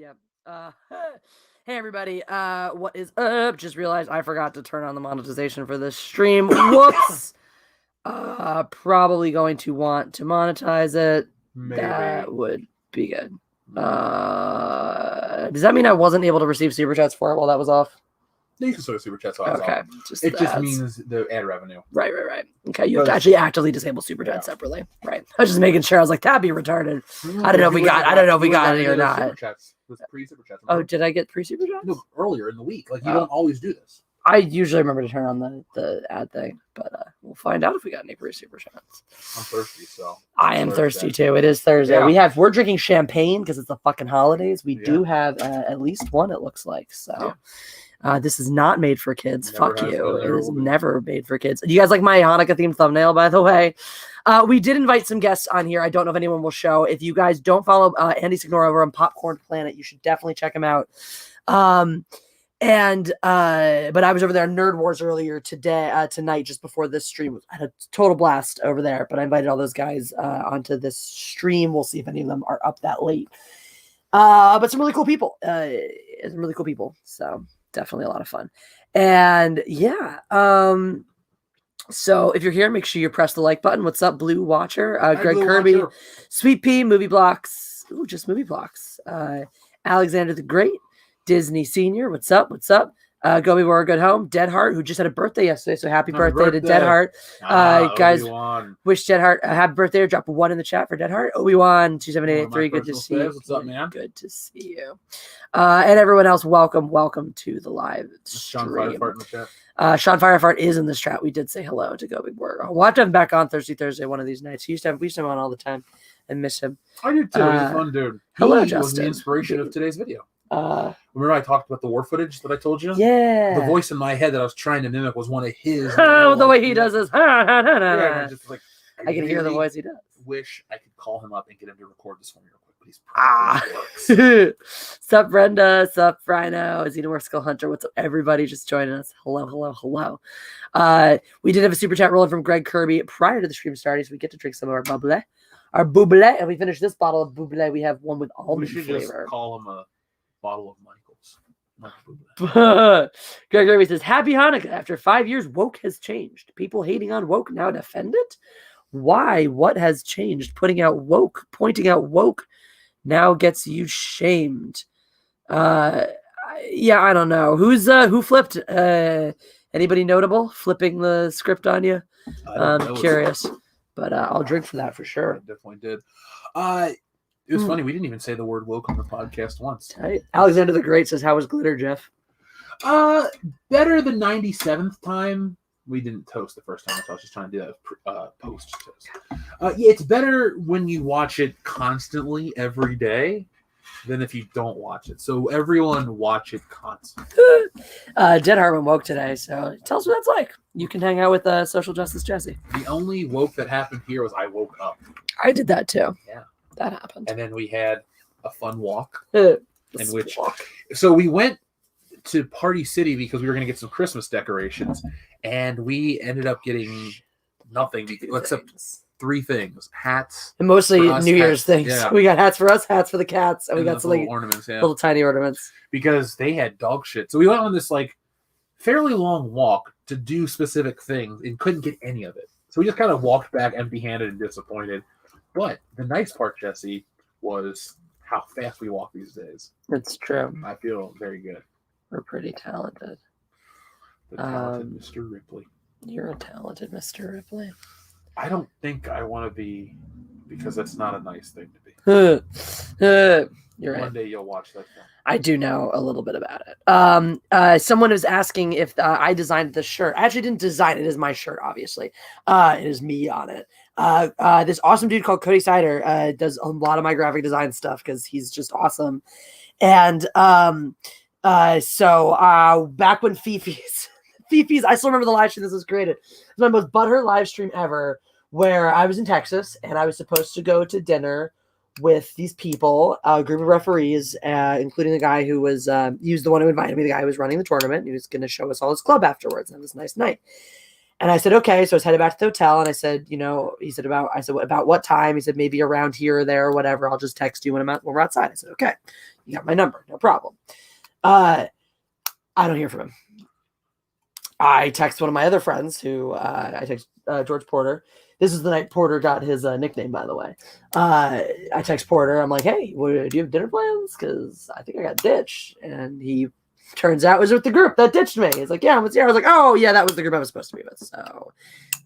Yep. Hey everybody. What is up? Just realized I forgot to turn on the monetization for this stream. Whoops. Probably going to want to monetize it. Maybe. That would be good. Does that mean I wasn't able to receive super chats for it while that was off? You can still super chats while it's Okay. off. It just means the ad revenue. Right. Okay, you have to actually actively disable super chat separately. Right. I was just making sure. I was like, that'd be retarded. I don't know if we got any or not. Super chats, pre-super chats. Oh, did I get pre-super chats? No, earlier in the week. Like you don't always do this. I usually remember to turn on the ad thing, but we'll find out if we got any pre-super chats. I'm thirsty, so I am thirsty too. It is Thursday. Yeah. We're drinking champagne because it's the fucking holidays. We do have at least one. It looks like so. Yeah. This is not made for kids. Fuck you. It is never made for kids. Do you guys like my Hanukkah themed thumbnail, by the way? We did invite some guests on here. I don't know if anyone will show. If you guys don't follow Andy Signora over on Popcorn Planet, you should definitely check him out. But I was over there on Nerd Wars earlier tonight, just before this stream. I had a total blast over there, but I invited all those guys onto this stream. We'll see if any of them are up that late. But some really cool people. So definitely a lot of fun. And yeah. So if you're here, make sure you press the like button. What's up, Blue Watcher? Greg Blue Kirby, Watcher. Sweet Pea, Movie Blocks. Ooh, just Movie Blocks. Alexander the Great, Disney Senior. What's up? Go Be More Good Home. Dead Heart, who just had a birthday yesterday. So happy birthday to Dead Heart. Guys, Obi-Wan. wish Dead Heart a happy birthday. Or drop a 1 in the chat for Dead Heart. Obi-Wan 27883. Good to see you. What's up, man? Good to see you. And everyone else, welcome to the live stream. Sean Firefart in the chat. Sean Firefart is in this chat. We did say hello to Go Big Burger. We'll have to have him back on Thursday one of these nights. We used to have him on all the time and miss him. I did too. He's a fun dude. Hello, he Justin. was the inspiration of today's video. Remember I talked about the war footage that I told you? Yeah. The voice in my head that I was trying to mimic was one of his. The way he does this. Yeah, just like, I can hear the voice he does. Wish I could call him up and get him to record this for me real quick, but he's probably works. Sup, Brenda? Sup, Rhino? Xenomorph Skull Hunter? What's up, everybody? Just joining us. Hello. We did have a super chat rolling from Greg Kirby prior to the stream starting, so we get to drink some of our bubbly. And we finished this bottle of bubbly. We have one with almond flavor. We should just call him a bottle of Michael's. Greg Kirby says, happy Hanukkah. After 5 years, woke has changed. People hating on woke now defend it? Why? What has changed? Pointing out woke now gets you shamed. Yeah, I don't know. Who flipped? Anybody notable flipping the script on you? I'm curious, but I'll drink for that for sure. I definitely did. It was funny. We didn't even say the word woke on the podcast once. Tight. Alexander the Great says, how was glitter, Jeff? Better than 97th time. We didn't toast the first time, so I was just trying to do that post toast. Yeah, it's better when you watch it constantly every day than if you don't watch it. So everyone watch it constantly. Dead Heart woke today, so tell us what that's like. You can hang out with Social Justice Jesse. The only woke that happened here was I woke up. I did that too. Yeah. That happened. And then we had a fun walk. So we went to Party City because we were going to get some Christmas decorations, and we ended up getting nothing except 3 things: hats, and mostly New Year's things. Yeah. We got hats for us, hats for the cats, and we got some little ornaments, little tiny ornaments because they had dog shit. So we went on this fairly long walk to do specific things and couldn't get any of it. So we just kind of walked back empty-handed and disappointed. But the nice part, Jesse, was how fast we walk these days. It's true. I feel very good. We're pretty talented. The talented Mr. Ripley. You're a talented Mr. Ripley. I don't think I want to be, because that's not a nice thing to be. You're right. One day you'll watch that film. I do know a little bit about it. Someone is asking if I designed the shirt. I actually didn't design it. It is my shirt, obviously. It is me on it. This awesome dude called Cody Sider does a lot of my graphic design stuff because he's just awesome. And so back when Fifi's, I still remember the live stream this was created. It was my most butthurt live stream ever, where I was in Texas and I was supposed to go to dinner with these people, a group of referees, including the guy who was, he was the one who invited me, the guy who was running the tournament. He was going to show us all his club afterwards and have this nice night. And I said, okay. So I was headed back to the hotel and I said, he said, about what time? He said, maybe around here or there or whatever. I'll just text you when we're outside. I said, okay. You got my number, no problem. I don't hear from him. I text one of my other friends who I text George Porter. This is the night Porter got his nickname, by the way. I text Porter. I'm like, hey, do you have dinner plans? Because I think I got ditched. And he turns out was with the group that ditched me. He's like, yeah, what's here? I was like, oh, yeah, that was the group I was supposed to be with. So,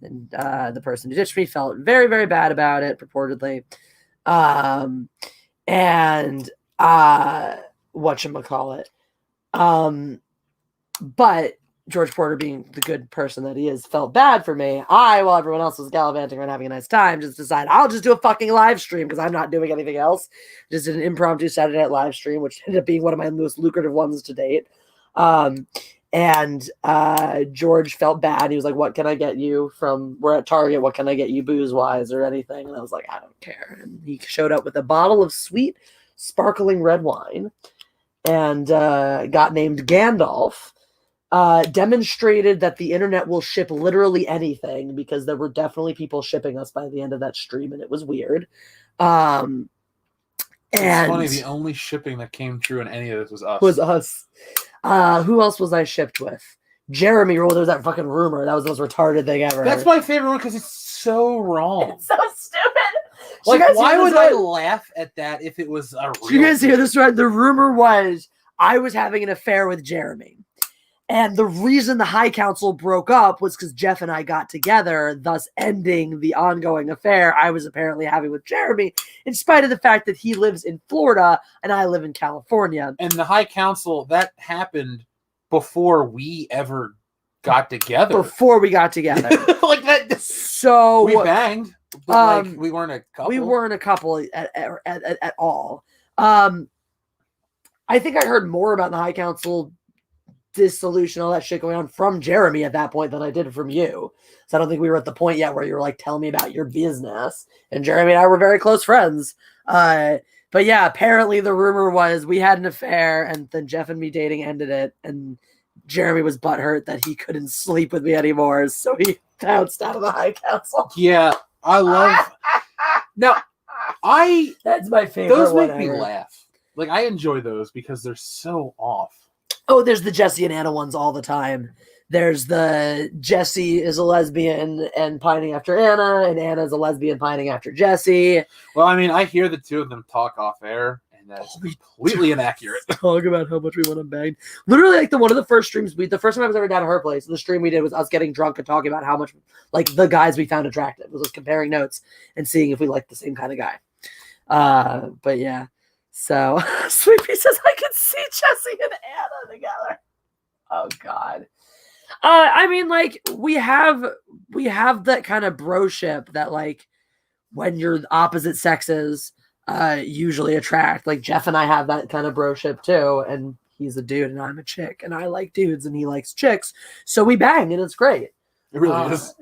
and the person who ditched me felt very, very bad about it, purportedly. And whatchamacallit. But George Porter, being the good person that he is, felt bad for me. While everyone else was gallivanting and having a nice time, just decided I'll just do a fucking live stream because I'm not doing anything else. Just did an impromptu Saturday Night live stream, which ended up being one of my most lucrative ones to date. And George felt bad. He was like, what can I get you from, we're at Target, what can I get you booze-wise or anything? And I was like, I don't care. And he showed up with a bottle of sweet, sparkling red wine and got named Gandalf. Demonstrated that the internet will ship literally anything because there were definitely people shipping us by the end of that stream, and it was weird. And it's funny, the only shipping that came true in any of this was us. Who else was I shipped with? Jeremy. There was that fucking rumor. That was the most retarded thing ever. That's my favorite one because it's so wrong. It's so stupid. Like, why would I laugh at that if it was a real? You guys hear this right? The rumor was I was having an affair with Jeremy. And the reason the High Council broke up was because Jeff and I got together, thus ending the ongoing affair I was apparently having with Jeremy, in spite of the fact that he lives in Florida and I live in California. And the High Council, that happened before we ever got together. Like that. So we banged, but like we weren't a couple. We weren't a couple at all. I think I heard more about the High Council dissolution, all that shit going on from Jeremy at that point than I did from you. So I don't think we were at the point yet where you were like, tell me about your business. And Jeremy and I were very close friends. But yeah, apparently the rumor was we had an affair and then Jeff and me dating ended it. And Jeremy was butthurt that he couldn't sleep with me anymore. So he bounced out of the High Council. Yeah, I love... Now, That's my favorite. Those make me laugh. Like, I enjoy those because they're so off. Oh, there's the Jesse and Anna ones all the time. There's the Jesse is a lesbian and pining after Anna, and Anna's a lesbian pining after Jesse. Well, I mean, I hear the two of them talk off air, and that's completely inaccurate. Talk about how much we want to bang. Literally, like one of the first streams the first time I was ever down at her place, the stream we did was us getting drunk and talking about how much, like, the guys we found attractive. It was comparing notes and seeing if we liked the same kind of guy. But yeah. So, Sweepy says, I can see Jesse and Anna together. Oh, God. I mean, like, we have that kind of broship that, like, when you're opposite sexes, usually attract. Like, Jeff and I have that kind of broship, too, and he's a dude and I'm a chick, and I like dudes and he likes chicks, so we bang, and it's great. It really is.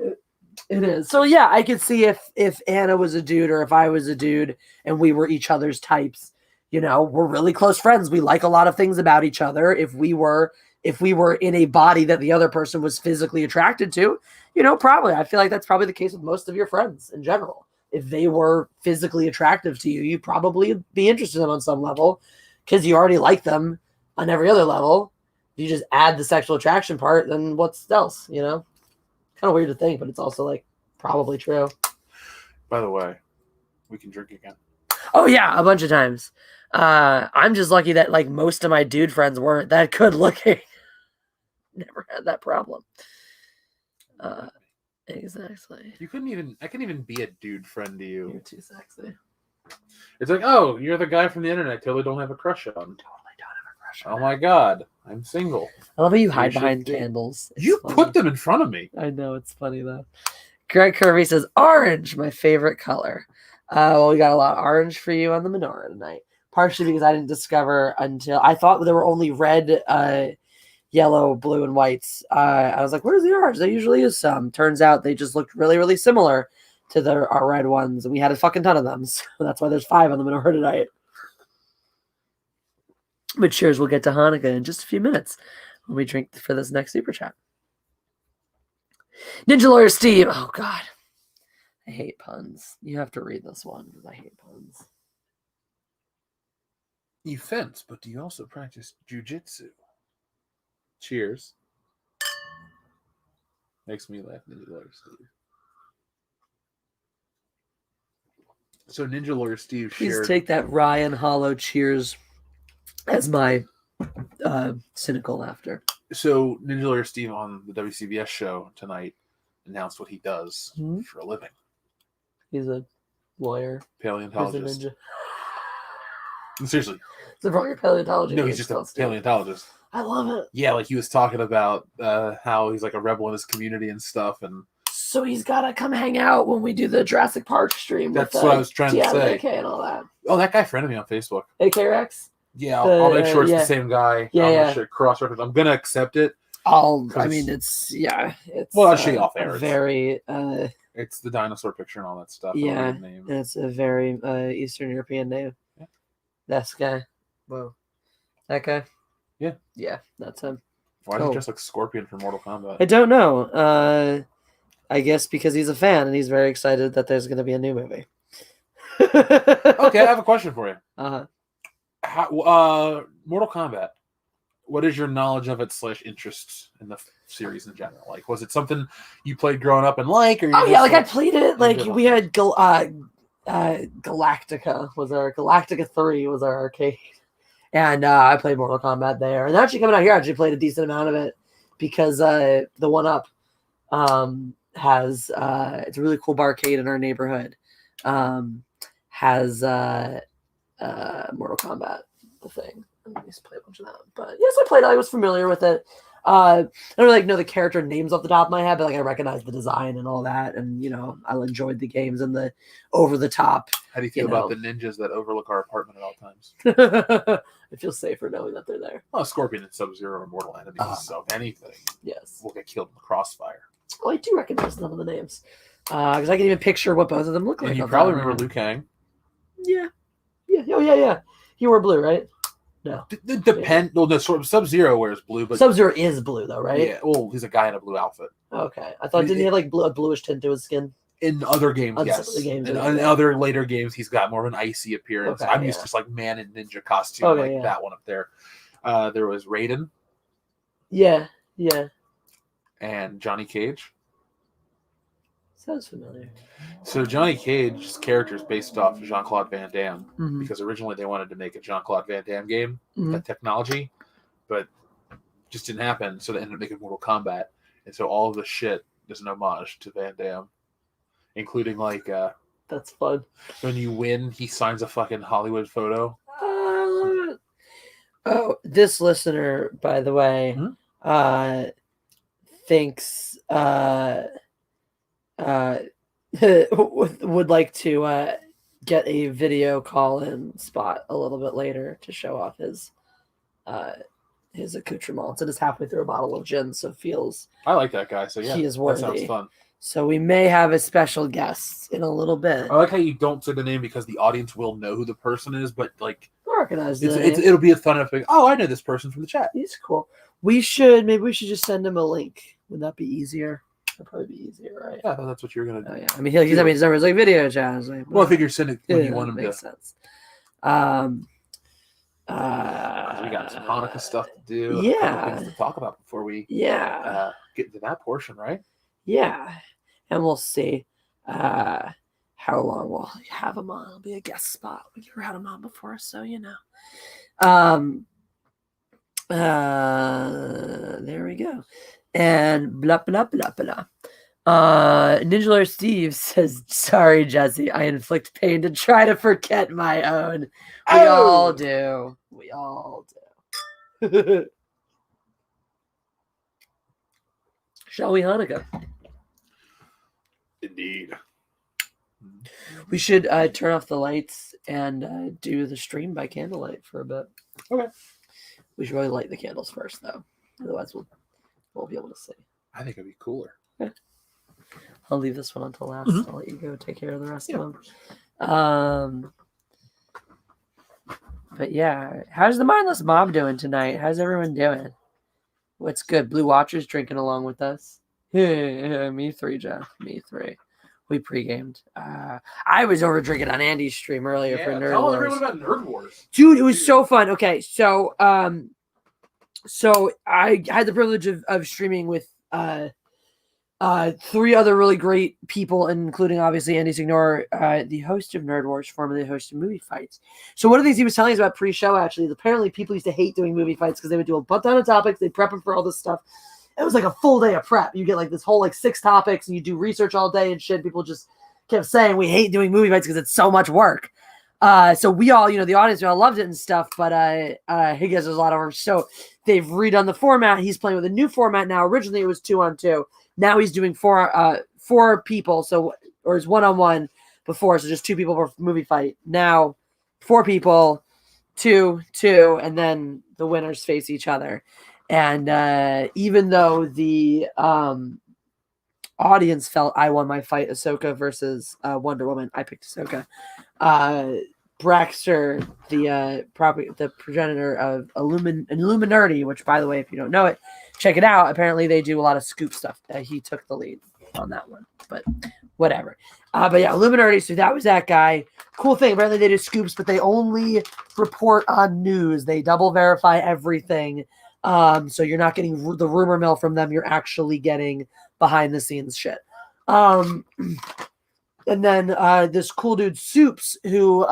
It is. So, yeah, I could see if Anna was a dude or if I was a dude and we were each other's types. You know, we're really close friends. We like a lot of things about each other. If we were in a body that the other person was physically attracted to, you know, probably. I feel like that's probably the case with most of your friends in general. If they were physically attractive to you, you'd probably be interested in them on some level because you already like them on every other level. If you just add the sexual attraction part, then what's else, you know? Kind of weird to think, but it's also, like, probably true. By the way, we can drink again. Oh, yeah, a bunch of times. I'm just lucky that, like, most of my dude friends weren't that good looking. Never had that problem. Exactly. I couldn't even be a dude friend to you. You're too sexy. It's like, oh, you're the guy from the internet I totally don't have a crush on. Totally don't have a crush on. Oh my God, I'm single. I love how you hide behind candles. You put them in front of me. I know, it's funny though. Greg Kirby says, orange, my favorite color. Well, we got a lot of orange for you on the menorah tonight. Partially because I didn't discover until I thought there were only red, yellow, blue, and whites. I was like, where's the orange? There usually is some. Turns out they just looked really, really similar to our red ones. And we had a fucking ton of them. So that's why there's 5 on the menorah tonight. But cheers, we'll get to Hanukkah in just a few minutes when we drink for this next super chat. Ninja Lawyer Steve. Oh, God. I hate puns. You have to read this one because I hate puns. You fence, but do you also practice jujitsu? Cheers. Makes me laugh, Ninja Lawyer Steve. So Ninja Lawyer Steve Please shared... take that Ryan Hollow cheers as my cynical laughter. So Ninja Lawyer Steve on the WCBS show tonight announced what he does for a living. He's a lawyer. Paleontologist. He's a ninja. Seriously. It's a wrong paleontologist. No, he's just a paleontologist. I love it. Yeah, like he was talking about how he's like a rebel in his community and stuff, and so he's gotta come hang out when we do the Jurassic Park stream. That's what I was trying to say. AK and all that. Oh, that guy friended me on Facebook. AK Rex? Yeah, I'll make sure it's the same guy. Yeah, Cross-reference. I'm gonna accept it. I'll show you off air. Very it's the dinosaur picture and all that stuff. Yeah, it's a very Eastern European name. Yeah. This guy. Whoa. That guy? Yeah. Yeah, that's him. Why does he dress like Scorpion from Mortal Kombat? I don't know. I guess because he's a fan and he's very excited that there's going to be a new movie. Okay, I have a question for you. Mortal Kombat. What is your knowledge of it / interest in the series in general? Like, was it something you played growing up and like? Or I played it. Like, we had Galactica was our Galactica 3 was our arcade. And I played Mortal Kombat there. And actually coming out here, I actually played a decent amount of it because the 1-Up has it's a really cool barcade in our neighborhood. Has Mortal Kombat, the thing. I used to play a bunch of that. But yes, I played it. I was familiar with it. I don't really know the character names off the top of my head, but I recognize the design and all that. And I enjoyed the games and the over the top. How do you feel about the ninjas that overlook our apartment at all times? I feel safer knowing that they're there. Well, Scorpion and Sub-Zero are mortal enemies, so if anything, will get killed in the crossfire. Well, I do recognize some of the names because I can even picture what both of them look like. And you probably remember Liu Kang. Yeah. Oh yeah. He wore blue, right? No. Depend. Well, no, Sub-Zero wears blue, but Sub-Zero is blue though, right? Yeah. Well, he's a guy in a blue outfit. Okay, I thought didn't he have like a bluish tint to his skin? In other games, yes. In other later games, he's got more of an icy appearance. Okay, I'm used to just like man in ninja costume, that one up there. There was Raiden. Yeah. And Johnny Cage. Sounds familiar. So Johnny Cage's character is based off of Jean-Claude Van Damme because originally they wanted to make a Jean-Claude Van Damme game, that technology, but just didn't happen. So they ended up making Mortal Kombat, and so all of the shit is an homage to Van Damme, including like that's fun. When you win, he signs a fucking Hollywood photo. I love it. Oh, this listener, by the way, thinks would like to get a video call-in spot a little bit later to show off his accoutrements. And is halfway through a bottle of gin, so feels I like that guy. So yeah, he is worthy. That sounds fun. So we may have a special guest in a little bit. I like how you don't say the name because the audience will know who the person is, but like I recognize it'll be a fun enough thing. Oh, I know this person from the chat. He's cool. Maybe we should just send him a link. Would that be easier? That'd probably be easier, right? Yeah, that's what you're gonna do. Oh yeah. I mean, his number is like video chat. Like, well, I figure send it when you want him to. Makes sense. We got some Hanukkah stuff to do. Yeah. Things to talk about before we get into that portion, right? Yeah. And we'll see how long we'll have him on. It'll be a guest spot. We've never had him on before, so there we go. And blah blah blah blah. Ninja Lawyer Steve says, "Sorry, Jesse. I inflict pain to try to forget my own. We all do. We all do." Shall we, Hanukkah? Indeed. We should turn off the lights and do the stream by candlelight for a bit. Okay. We should really light the candles first, though. Otherwise, we'll be able to see. I think it'd be cooler. Okay. I'll leave this one until last. I'll let you go take care of the rest of them. But yeah, how's the Mindless Mob doing tonight? How's everyone doing? What's good? Blue Watcher's drinking along with us. Me three, Jeff. Me three. We pre-gamed. I was over drinking on Andy's stream earlier for Nerd tell Wars. everyone about Nerd Wars. Dude, it was so fun. Okay, so I had the privilege of streaming with 3 other really great people, including obviously Andy Signor, the host of Nerd Wars, formerly the host of Movie Fights. So one of the things he was telling us about pre-show actually is apparently people used to hate doing movie fights because they would do a bunch of topics, they prep them for all this stuff. It was like a full day of prep. You get like this whole like 6 topics and you do research all day and shit. People just kept saying we hate doing movie fights because it's so much work. So we all, the audience, we all loved it and stuff, but he gets a lot of work. So they've redone the format. He's playing with a new format now. Originally it was 2-on-2. Now he's doing 4 people. So, or it's 1-on-1 before. So just 2 people per movie fight. Now 4 people, 2, and then the winners face each other. And even though the audience felt I won my fight, Ahsoka versus Wonder Woman, I picked Ahsoka. Braxter, the progenitor of Illuminati, which, by the way, if you don't know it, check it out. Apparently, they do a lot of scoop stuff. He took the lead on that one, but whatever. But yeah, Illuminati. So that was that guy. Cool thing. Apparently, they do scoops, but they only report on news. They double verify everything. So you're not getting the rumor mill from them. You're actually getting behind the scenes shit. And then this cool dude, Soups, who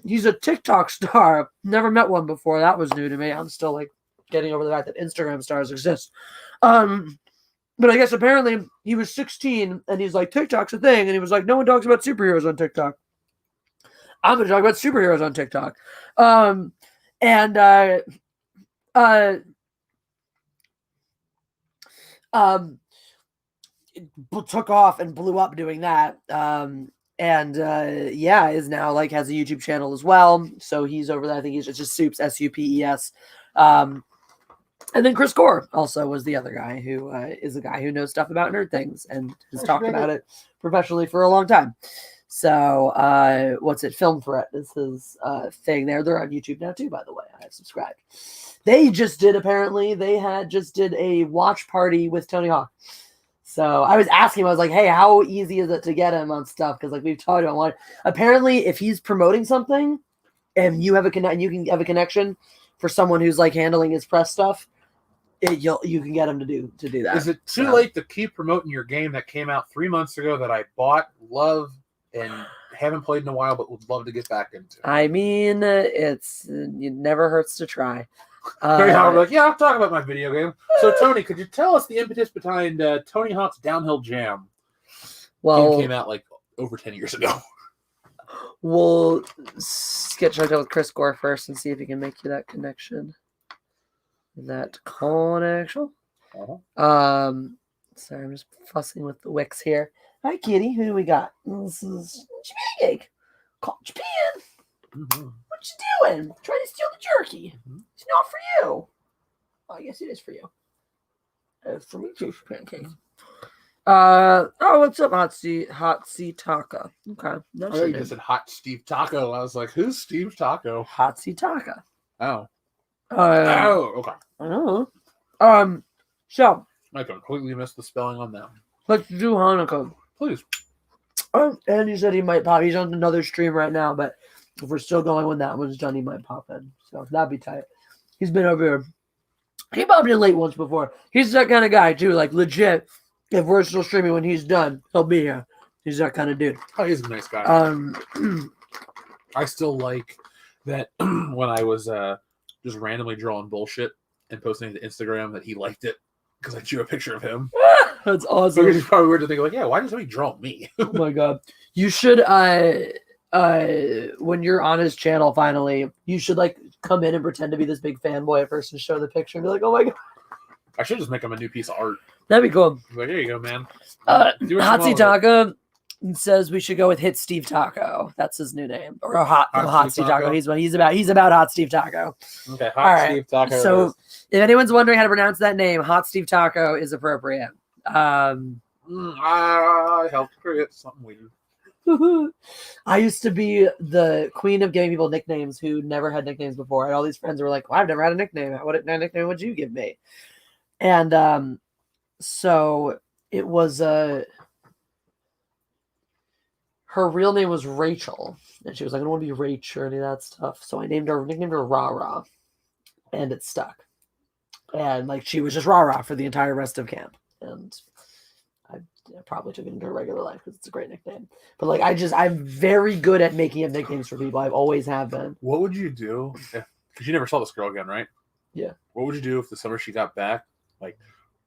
he's a TikTok star. Never met one before. That was new to me. I'm still like getting over the fact that Instagram stars exist. But I guess apparently he was 16 and he's like, TikTok's a thing. And he was like, no one talks about superheroes on TikTok. I'm going to talk about superheroes on TikTok. Took off and blew up doing that. Is now like has a YouTube channel as well. So he's over there. I think he's just Soups, SUPES. And then Chris Gore also was the other guy who is a guy who knows stuff about nerd things and has talked about it professionally for a long time. So what's it? Film Threat is his thing there. They're on YouTube now too, by the way. I have subscribed. They just did a watch party with Tony Hawk. So I was asking him, I was like, hey, how easy is it to get him on stuff? Because like we've talked about one. Apparently, if he's promoting something and you have you can have a connection for someone who's like handling his press stuff, you can get him to do that. Is it too late to keep promoting your game that came out 3 months ago that I bought, love, and haven't played in a while, but would love to get back into? I mean, it never hurts to try. I'll talk about my video game. So, Tony, could you tell us the impetus behind Tony Hawk's Downhill Jam? Well, it came out like over 10 years ago. We'll get checked out with Chris Gore first and see if he can make you that connection. Sorry, I'm just fussing with the Wix here. Hi, kitty. Who do we got? This is Japan. Call Japan. Mm-hmm. What you doing? Trying to steal the jerky. Mm-hmm. It's not for you. Oh, I guess it is for you. For me too, pancakes. What's up, Hot Sea Taco? Okay. I thought you just said Hot Steve Taco. I was like, who's Steve Taco? Hot Sea Taco. Oh. Okay. I know. So I completely missed the spelling on that. Let's do Hanukkah. Please. And he said he might pop. He's on another stream right now, but if we're still going when that one's done, he might pop in. So that'd be tight. He's been over here. He popped in late once before. He's that kind of guy, too. Like, legit, if we're still streaming when he's done, he'll be here. He's that kind of dude. Oh, he's a nice guy. I still like that when I was just randomly drawing bullshit and posting it to Instagram that he liked it because I drew a picture of him. That's awesome. It's probably weird to think, like, yeah, why does somebody draw me? Oh, my God. You should, when you're on his channel finally, you should, like, come in and pretend to be this big fanboy at first and show the picture and be like, oh, my God. I should just make him a new piece of art. That'd be cool. Like, here you go, man. Hot Sea Taco says we should go with Hit Steve Taco. That's his new name. Or Hot Steve Taco. He's about Hot Steve Taco. Okay, Steve Taco. So if anyone's wondering how to pronounce that name, Hot Steve Taco is appropriate. I helped create something weird. I used to be the queen of giving people nicknames who never had nicknames before. And all these friends were like, well, I've never had a nickname. What nickname would you give me? And so it was her real name was Rachel, and she was like, I don't want to be Rach or any of that stuff. So I nicknamed her Rah, and it stuck. And like she was just Rah for the entire rest of camp, and I probably took it into regular life because it's a great nickname. But like I'm very good at making up nicknames for people. I've always have been. What would you do if? Because you never saw this girl again, right? Yeah. What would you do if the summer she got back, like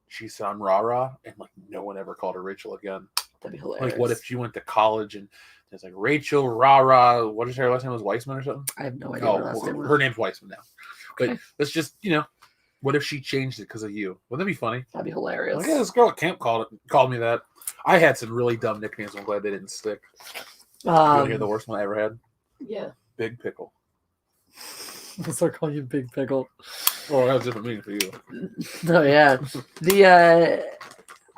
she saw Rah, and like no one ever called her Rachel again? That'd be hilarious. Like, what if she went to college and there's like Rachel Rah? What is her last name? Was Weissman or something? I have no idea. Her name's Weissman now. Okay. But let's just, what if she changed it because of you? Wouldn't that be funny? That'd be hilarious. Like, yeah, this girl at camp called me that. I had some really dumb nicknames. I'm glad they didn't stick. You want to hear the worst one I ever had? Yeah. Big Pickle. I'll start calling you Big Pickle. Oh, that was different meaning for you. Oh yeah.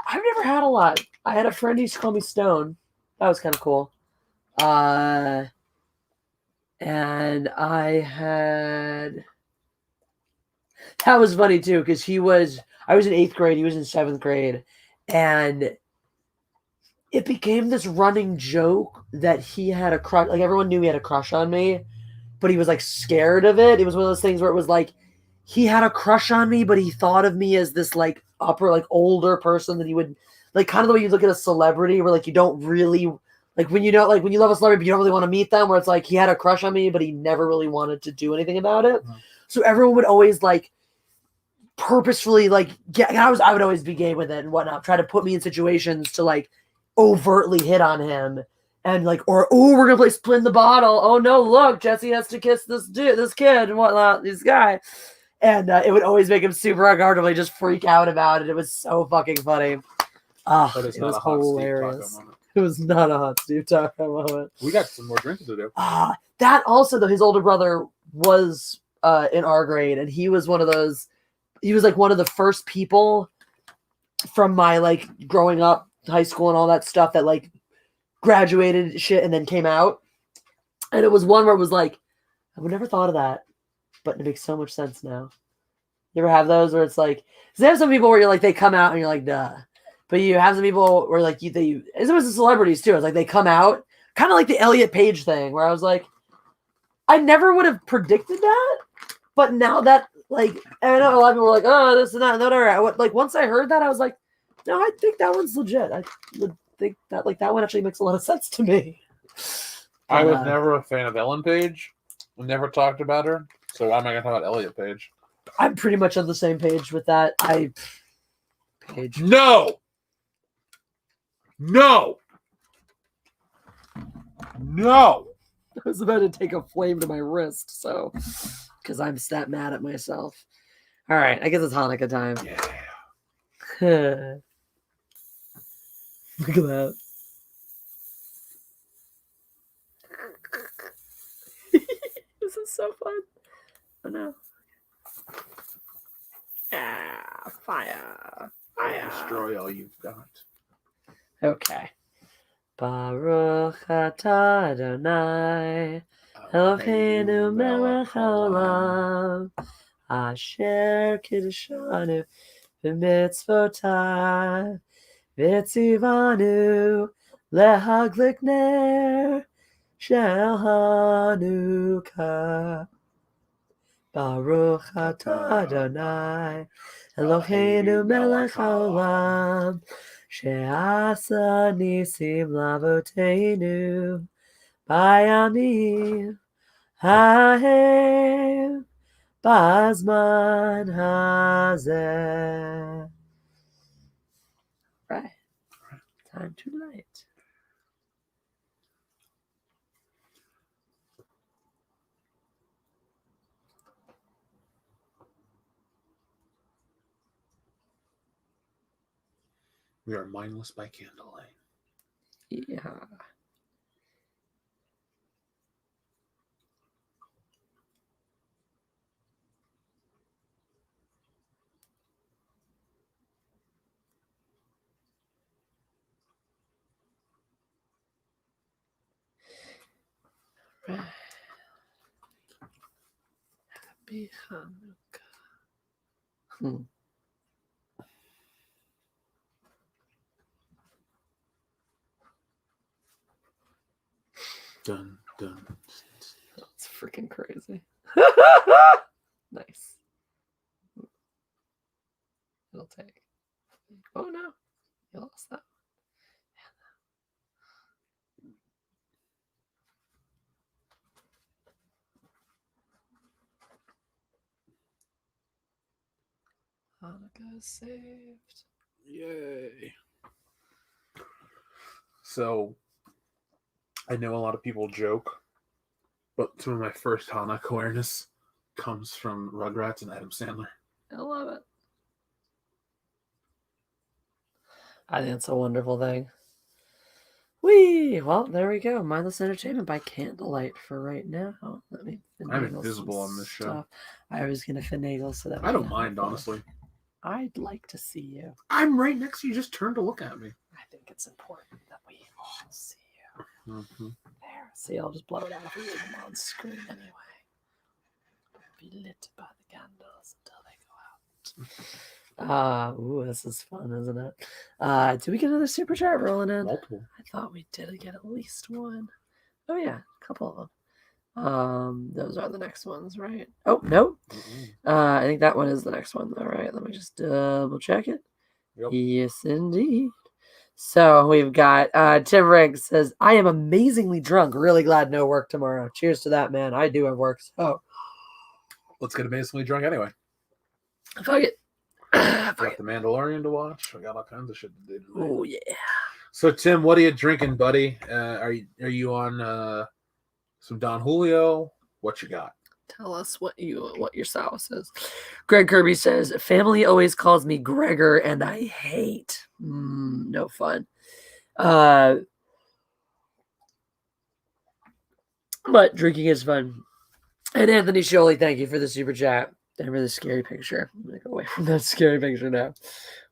I've never had a lot. I had a friend who used to call me Stone. That was kind of cool. And I had. That was funny too, because I was in 8th grade, he was in 7th grade, and it became this running joke that he had a crush. Like everyone knew he had a crush on me, but he was like scared of it. It was one of those things where it was like he had a crush on me, but he thought of me as this like upper, like older person that he would like, kind of the way you look at a celebrity, where like you don't really like when you love a celebrity, but you don't really want to meet them. Where it's like he had a crush on me, but he never really wanted to do anything about it. Mm-hmm. So everyone would always like purposefully like I would always be gay with it and whatnot, try to put me in situations to like overtly hit on him and like, or we're gonna play Split in the Bottle. Oh no, look, Jesse has to kiss this kid and whatnot, this guy, and it would always make him super uncomfortable. Just freak out about it. It was so fucking funny. It was hilarious. It was not a hot Steve Taco moment. We got some more drinking to do. That also though, his older brother was in our grade, and he was one of those. He was like one of the first people from my like growing up, high school and all that stuff that like graduated shit and then came out. And it was one where it was like, I would never thought of that, but it makes so much sense now. You ever have those where it's like, because they have some people where you're like, they come out and you're like, duh. But you have some people where like it was the celebrities too. It's like they come out, kind of like the Elliot Page thing, where I was like, I never would have predicted that, but now that like, I know a lot of people were like, oh, this and that, whatever. Like once I heard that, I was like, no, I think that one's legit. I would think that like that one actually makes a lot of sense to me. I was never a fan of Ellen Page. We never talked about her. So why am I going to talk about Elliot Page? I'm pretty much on the same page with that. Page. No. I was about to take a flame to my wrist, so because I'm that mad at myself. All right, I guess it's Hanukkah time. Yeah. Look at that. This is so fun. Oh no. Fire. Destroy all you've got. Okay. Baruch atah Adonai Eloheinu melech haolam asher kiddushanu b'mitzvotav v'tzivanu lehadlik ner shel Hanukkah. Baruch atah Adonai Eloheinu melech haolam she'asa nisim lavoteinu bayamim hahem bazman hazeh. Right. Time to light. We are mindless by candlelight. Yeah. Right. Happy Hanukkah. Dun, dun. That's freaking crazy. Nice. It'll take. Oh no, you lost that. Hanukkah is saved. Yay. So, I know a lot of people joke, but some of my first Hanukkah awareness comes from Rugrats and Adam Sandler. I love it. I think it's a wonderful thing. Well, there we go. Mindless entertainment by candlelight for right now. Let me. I'm invisible on this show. I was gonna finagle so that I don't mind, honestly. I'd like to see you. I'm right next to you. Just turn to look at me. I think it's important that we all see you. Mm-hmm. There. See, I'll just blow it out of you on screen anyway. Be lit by the candles until they go out. This is fun, isn't it? Did we get another super chat rolling in? Multiple. I thought we did get at least one. Oh yeah, a couple of them. Those are the next ones, right? Oh no. I think that one is the next one. All right, let me just double check it. Yep. Yes, indeed. So we've got Tim Riggs says, I am amazingly drunk. Really glad no work tomorrow. Cheers to that, man. I do have work. So let's get amazingly drunk anyway. Fuck it. Got The Mandalorian to watch. I got all kinds of shit to do today. Oh yeah. So Tim, what are you drinking, buddy? Are you on some Don Julio? What you got? Tell us what your sauce is. Greg Kirby says, family always calls me Gregor and I hate. No fun. But drinking is fun. And Anthony Sholey, thank you for the super chat and for the scary picture. I'm going to go away from that scary picture now.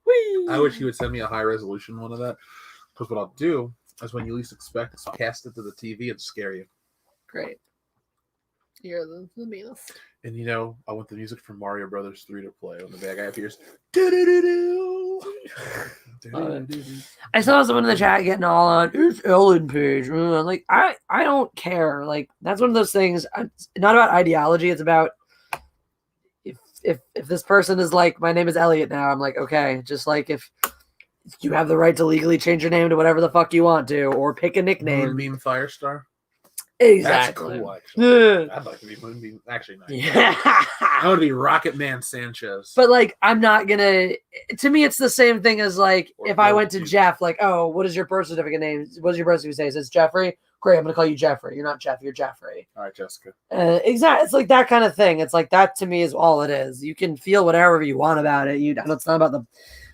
Whee! I wish you would send me a high resolution one of that. Because what I'll do is when you least expect it, I'll cast it to the TV and scare you. Great. You're the meanest. And I want the music from Mario Brothers 3 to play when the bad guy appears. I saw someone in the chat getting all on, it's Ellen Page. Like, I don't care. Like, that's one of those things. It's not about ideology. It's about if this person is like, my name is Elliot now, I'm like, okay. Just like if you have the right to legally change your name to whatever the fuck you want to, or pick a nickname. Moonbeam Firestar. Exactly. That's cool, actually. I'd like to be Moonbeam. Actually, not. Yeah. I want to be Rocket Man Sanchez. But like, I'm not gonna. To me, it's the same thing as like if I went to Jeff, like, oh, what is your birth certificate name? What does your birth certificate say? It says Jeffrey. Great, I'm gonna call you Jeffrey. You're not Jeff. You're Jeffrey. All right, Jessica. Exactly. It's like that kind of thing. It's like that to me is all it is. You can feel whatever you want about it. It's not about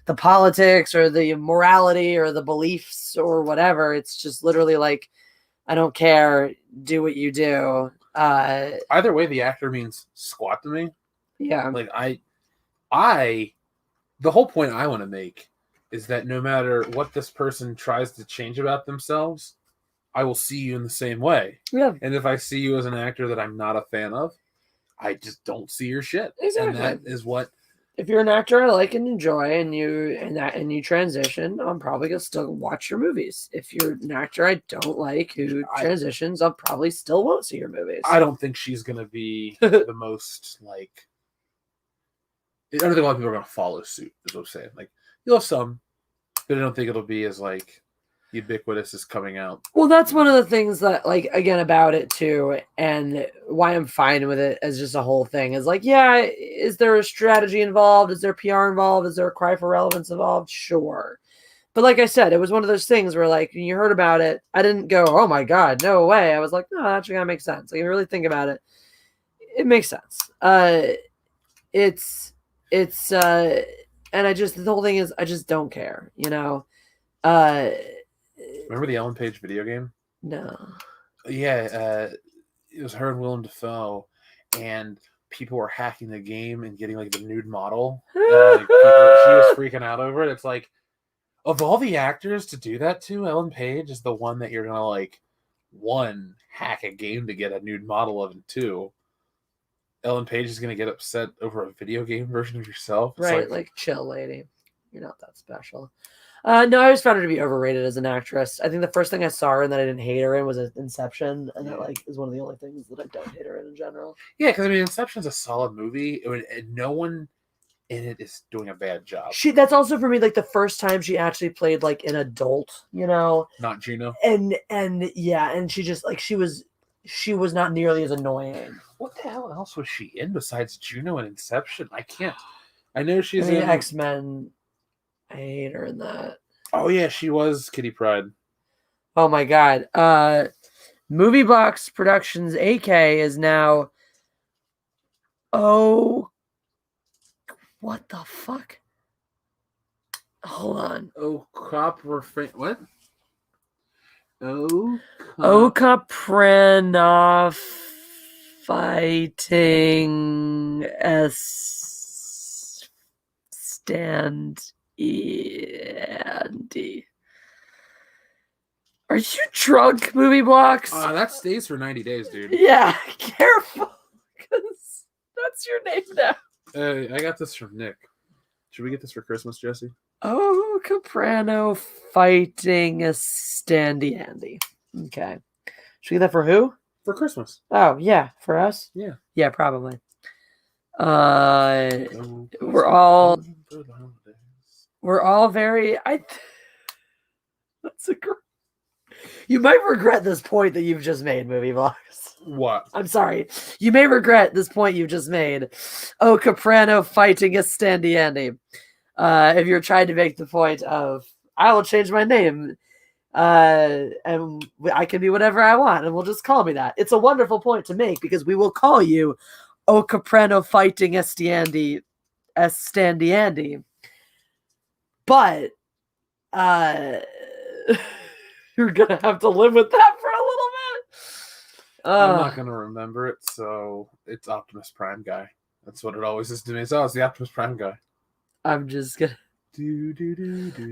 the politics or the morality or the beliefs or whatever. It's just literally like, I don't care. Do what you do. Either way, the actor means squat to me. Yeah. Like the whole point I want to make is that no matter what this person tries to change about themselves, I will see you in the same way. Yeah. And if I see you as an actor that I'm not a fan of, I just don't see your shit. Exactly. And that is what. If you're an actor I like and enjoy, and you transition, I'm probably gonna still watch your movies. If you're an actor I don't like who transitions, I'll probably still won't see your movies. I don't think she's gonna be the most like. I don't think a lot of people are gonna follow suit. Is what I'm saying. Like you'll have some, but I don't think it'll be as like ubiquitous as coming out. Well, that's one of the things that, like, again, about it too, and why I'm fine with it as just a whole thing is like, yeah, is there a strategy involved? Is there PR involved? Is there a cry for relevance involved? Sure. But like I said, it was one of those things where, like, when you heard about it, I didn't go, oh my God, no way. I was like, no, that actually kind of makes sense. Like, if you really think about it, it makes sense. And the whole thing is, I just don't care, Remember the Ellen Page video game? No. Yeah, it was her and Willem Dafoe, and people were hacking the game and getting like the nude model. She was freaking out over it. It's like, of all the actors to do that to, Ellen Page is the one that you're gonna like, one, hack a game to get a nude model of, and two, Ellen Page is gonna get upset over a video game version of yourself. It's right, like chill, lady. You're not that special. No, I always found her to be overrated as an actress. I think the first thing I saw her in that I didn't hate her in was Inception, and that like is one of the only things that I don't hate her in general. Yeah, because I mean, Inception's a solid movie, and no one in it is doing a bad job. That's also for me like the first time she actually played like an adult, you know, not Juno. And yeah, and she just like she was not nearly as annoying. What the hell else was she in besides Juno and Inception? I can't. I know she's in X-Men. I hate her in that. Oh yeah, she was Kitty Pryde. Oh my god. Movie Box Productions AK is now. Oh, what the fuck? Hold on. Oh, copper. What? Oh, Okapranov fighting stand Andy. Are you drunk, Movie Blocks? That stays for 90 days, dude. Yeah, careful, because that's your name now. I got this from Nick. Should we get this for Christmas, Jesse? Oh, Caprano fighting a Standy Andy. Okay. Should we get that for who? For Christmas. Oh, yeah. For us? Yeah. Yeah, probably. We're all very... That's a great... You might regret this point that you've just made, Movie Vlogs. What? I'm sorry. You may regret this point you've just made. Oh, Caprano fighting a Standy Andy. If you're trying to make the point of, I will change my name, and I can be whatever I want, and we'll just call me that. It's a wonderful point to make because we will call you O Caprano fighting Standy Andy. But you're gonna have to live with that for a little bit. I'm not gonna remember it, so it's Optimus Prime guy. That's what it always is to me. So it's the Optimus Prime guy. I'm just gonna.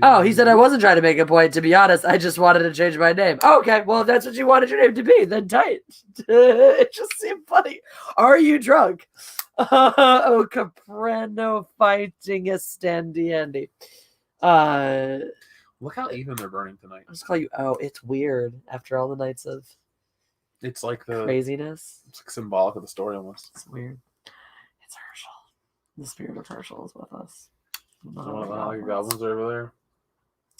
Oh, he said I wasn't trying to make a point. To be honest, I just wanted to change my name. Oh, okay, well, if that's what you wanted your name to be, then tight. It just seemed funny. Are you drunk? Oh, Caprano fighting a Standy Andy. Look how even they're burning tonight. I'll just call you. Oh, it's weird after all the nights of. It's like the craziness. It's like symbolic of the story almost. It's weird. It's Herschel. The spirit of Herschel is with us. Your goblins are over there.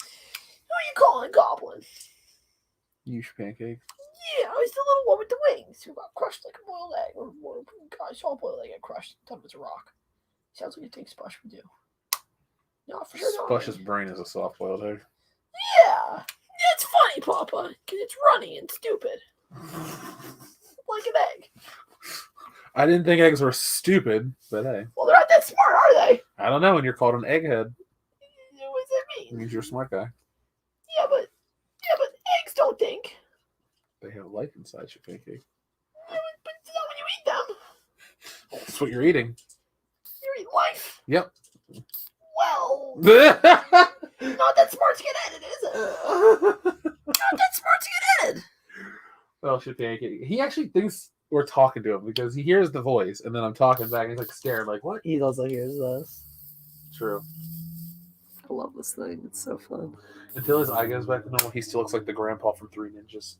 Who are you calling goblin? You pancake. Yeah, I was the little one with the wings who got crushed like a boiled egg. Or I saw a boiled egg get crushed. Thought it was a rock. Sounds like a thing Spush would do. No, for sure. Spush's brain is a soft boiled egg. Yeah, it's funny, Papa, because it's runny and stupid, like an egg. I didn't think eggs were stupid, but hey. Well, they're not that smart, are they? I don't know. When you're called an egghead, what does that mean? It means you're a smart guy. Yeah, but eggs don't think. They have life inside your pancake. Yeah, but it's not when you eat them. That's what you're eating. You're eating life. Yep. Well, not that smart to get edited, is it? Not that smart to get edited. Well, shit, pancake. He actually thinks we're talking to him because he hears the voice, and then I'm talking back, and he's like staring, like, what? He also hears us. True. I love this thing. It's so fun. Until his eye goes back to normal, he still looks like the grandpa from Three Ninjas.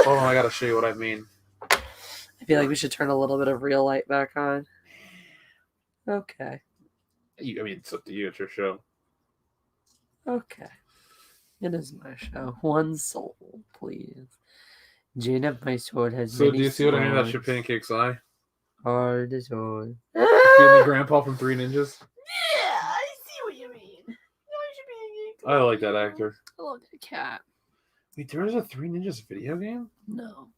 Hold on, I gotta show you what I mean. I feel like we should turn a little bit of real light back on. Okay. I mean, it's up to you. It's your show. Okay. It is my show. One soul, please. Jane of my sword has So many do you see what I mean about swords. your pancake's eye? Hard as sword. Feeling the grandpa from Three Ninjas? Yeah, I see what you mean. I like that actor. I love that cat. Wait, there was a Three Ninjas video game? No.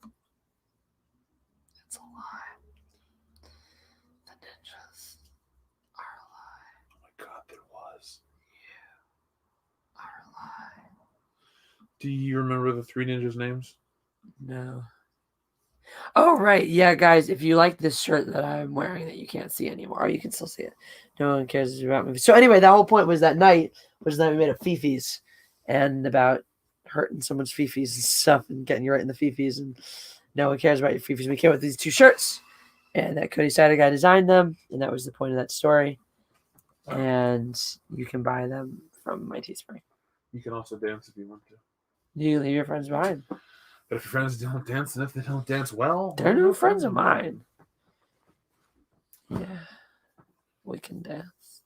That's a lie. The ninjas are a lie. Oh my god, there was. You are a lie. Do you remember the Three Ninjas names? No. Oh, right. Yeah, guys, if you like this shirt that I'm wearing that you can't see anymore, or you can still see it. No one cares about movies. So anyway, that whole point was that night was that we made a fifis and about hurting someone's fifis and stuff and getting you right in the fifis, and no one cares about your fifis. We came with these two shirts, and that Cody Sider guy designed them, and that was the point of that story. And you can buy them from my Teespring. You can also dance if you want to. You leave your friends behind. But if your friends don't dance, and if they don't dance well, they're no friends of mine. Yeah, we can dance.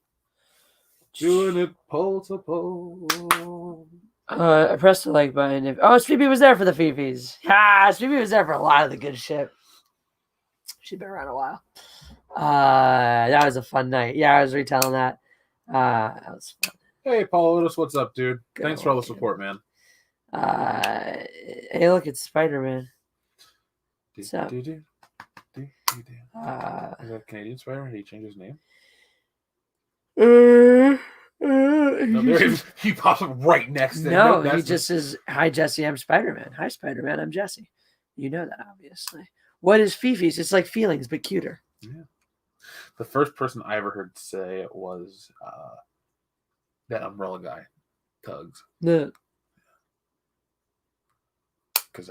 Doing it pole to pole. I pressed the like button. Speedy was there for the Fifis. Speedy was there for a lot of the good shit. She's been around a while. That was a fun night. Yeah, I was retelling that. That was fun. Hey, Paul Otis, what's up, dude? Good Thanks for all the support, man. Hey, look, it's Spider-Man. What's up? Is that Canadian Spider-Man? Did he change his name? No, he pops up right next to him. No, he just says, "Hi, Jesse, I'm Spider-Man." Hi, Spider-Man, I'm Jesse. You know that, obviously. What is Fifi's? It's like feelings, but cuter. Yeah. The first person I ever heard say it was that umbrella guy, Tugs. No. Because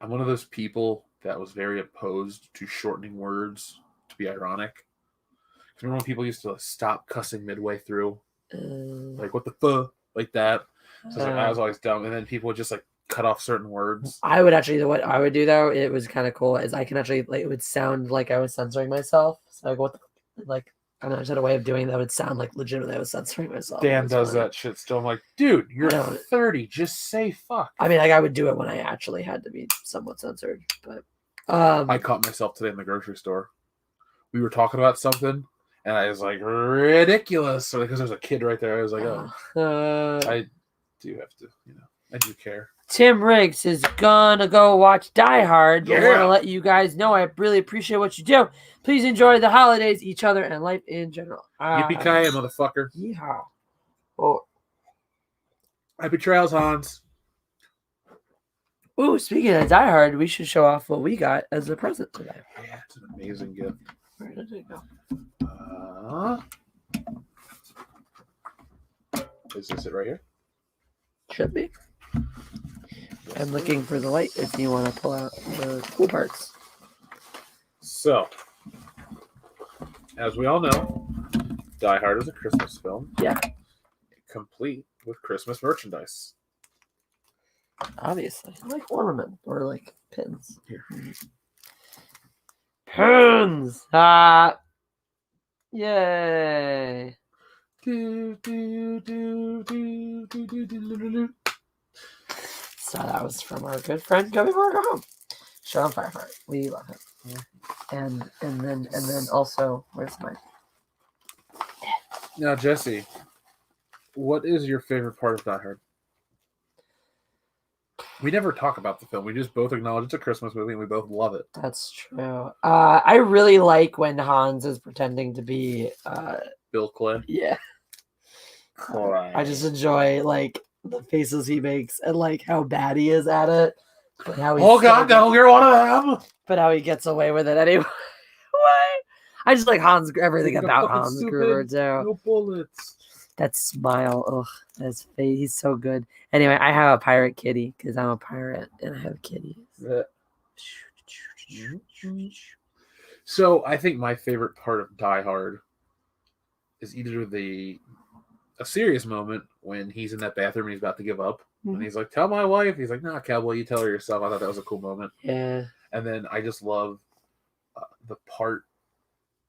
I'm one of those people that was very opposed to shortening words to be ironic. Because remember when people used to stop cussing midway through? Like, what the fuck? Like that. So I was always dumb. And then people would just like cut off certain words. I would actually, what I would do though, it was kind of cool, is I can actually, like, it would sound like I was censoring myself. So like, what the, like, I don't know, I just had a way of doing that would sound like legitimately I was censoring myself. Dan does that shit still. I'm like, dude, you're 30. Just say fuck. I mean, like, I would do it when I actually had to be somewhat censored. But I caught myself today in the grocery store. We were talking about something, and I was like, ridiculous. So because there's a kid right there, I was like, I do have to, I do care. Tim Riggs is gonna go watch Die Hard. I want to let you guys know I really appreciate what you do. Please enjoy the holidays, each other, and life in general. Yippee-ki-yay, motherfucker. Yeehaw. Oh. Happy trails, Hans. Ooh, speaking of Die Hard, we should show off what we got as a present today. Yeah, it's an amazing gift. Where did it go? Is this it right here? Should be. I'm looking for the light if you want to pull out the cool parts. So, as we all know, Die Hard is a Christmas film. Yeah. Complete with Christmas merchandise. Obviously. Like ornament or like pins. Here. Pins! Yay! So that was from our good friend Gubby Burger Home. Sean Fireheart. We love him. Yeah. And then also, where's mine? Now, Jesse, what is your favorite part of Die Hard? We never talk about the film. We just both acknowledge it's a Christmas movie and we both love it. That's true. I really like when Hans is pretending to be Bill Clay. Yeah. Clay. I just enjoy like the faces he makes and like how bad he is at it. But how he's God, no, you're one of them. But how he gets away with it anyway. I just like Hans, everything about Hans Gruber too. No bullets. That smile, he's so good. Anyway, I have a pirate kitty because I'm a pirate and I have kitties. Yeah. So I think my favorite part of Die Hard is either a serious moment when he's in that bathroom and he's about to give up. And he's like, tell my wife. He's like, nah, cowboy, you tell her yourself. I thought that was a cool moment. Yeah. And then I just love the part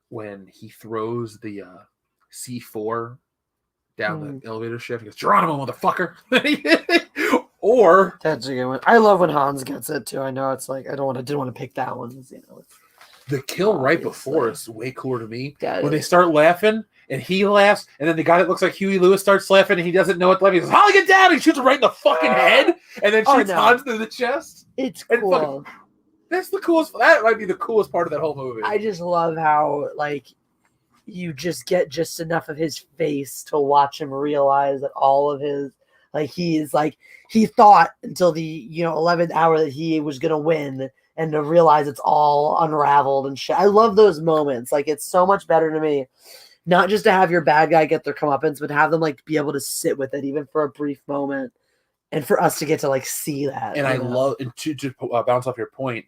when he throws the C4 down the elevator shaft. He goes, Geronimo, motherfucker. Or that's a good one. I love when Hans gets it too. I know it's like didn't want to pick that one. The kill right before is way cooler to me. Yeah, when they start laughing and he laughs, and then the guy that looks like Huey Lewis starts laughing and he doesn't know what to laugh. He goes, Holly, get down! He shoots him right in the fucking head and then shoots Hans in the chest. It's cool. That's the coolest. That might be the coolest part of that whole movie. I just love how you just get just enough of his face to watch him realize that all of his he thought until the 11th hour that he was gonna win, and to realize it's all unraveled and shit. I love those moments. Like, it's so much better to me, not just to have your bad guy get their comeuppance, but have them be able to sit with it even for a brief moment, and for us to get to see that. And I love, and to bounce off your point,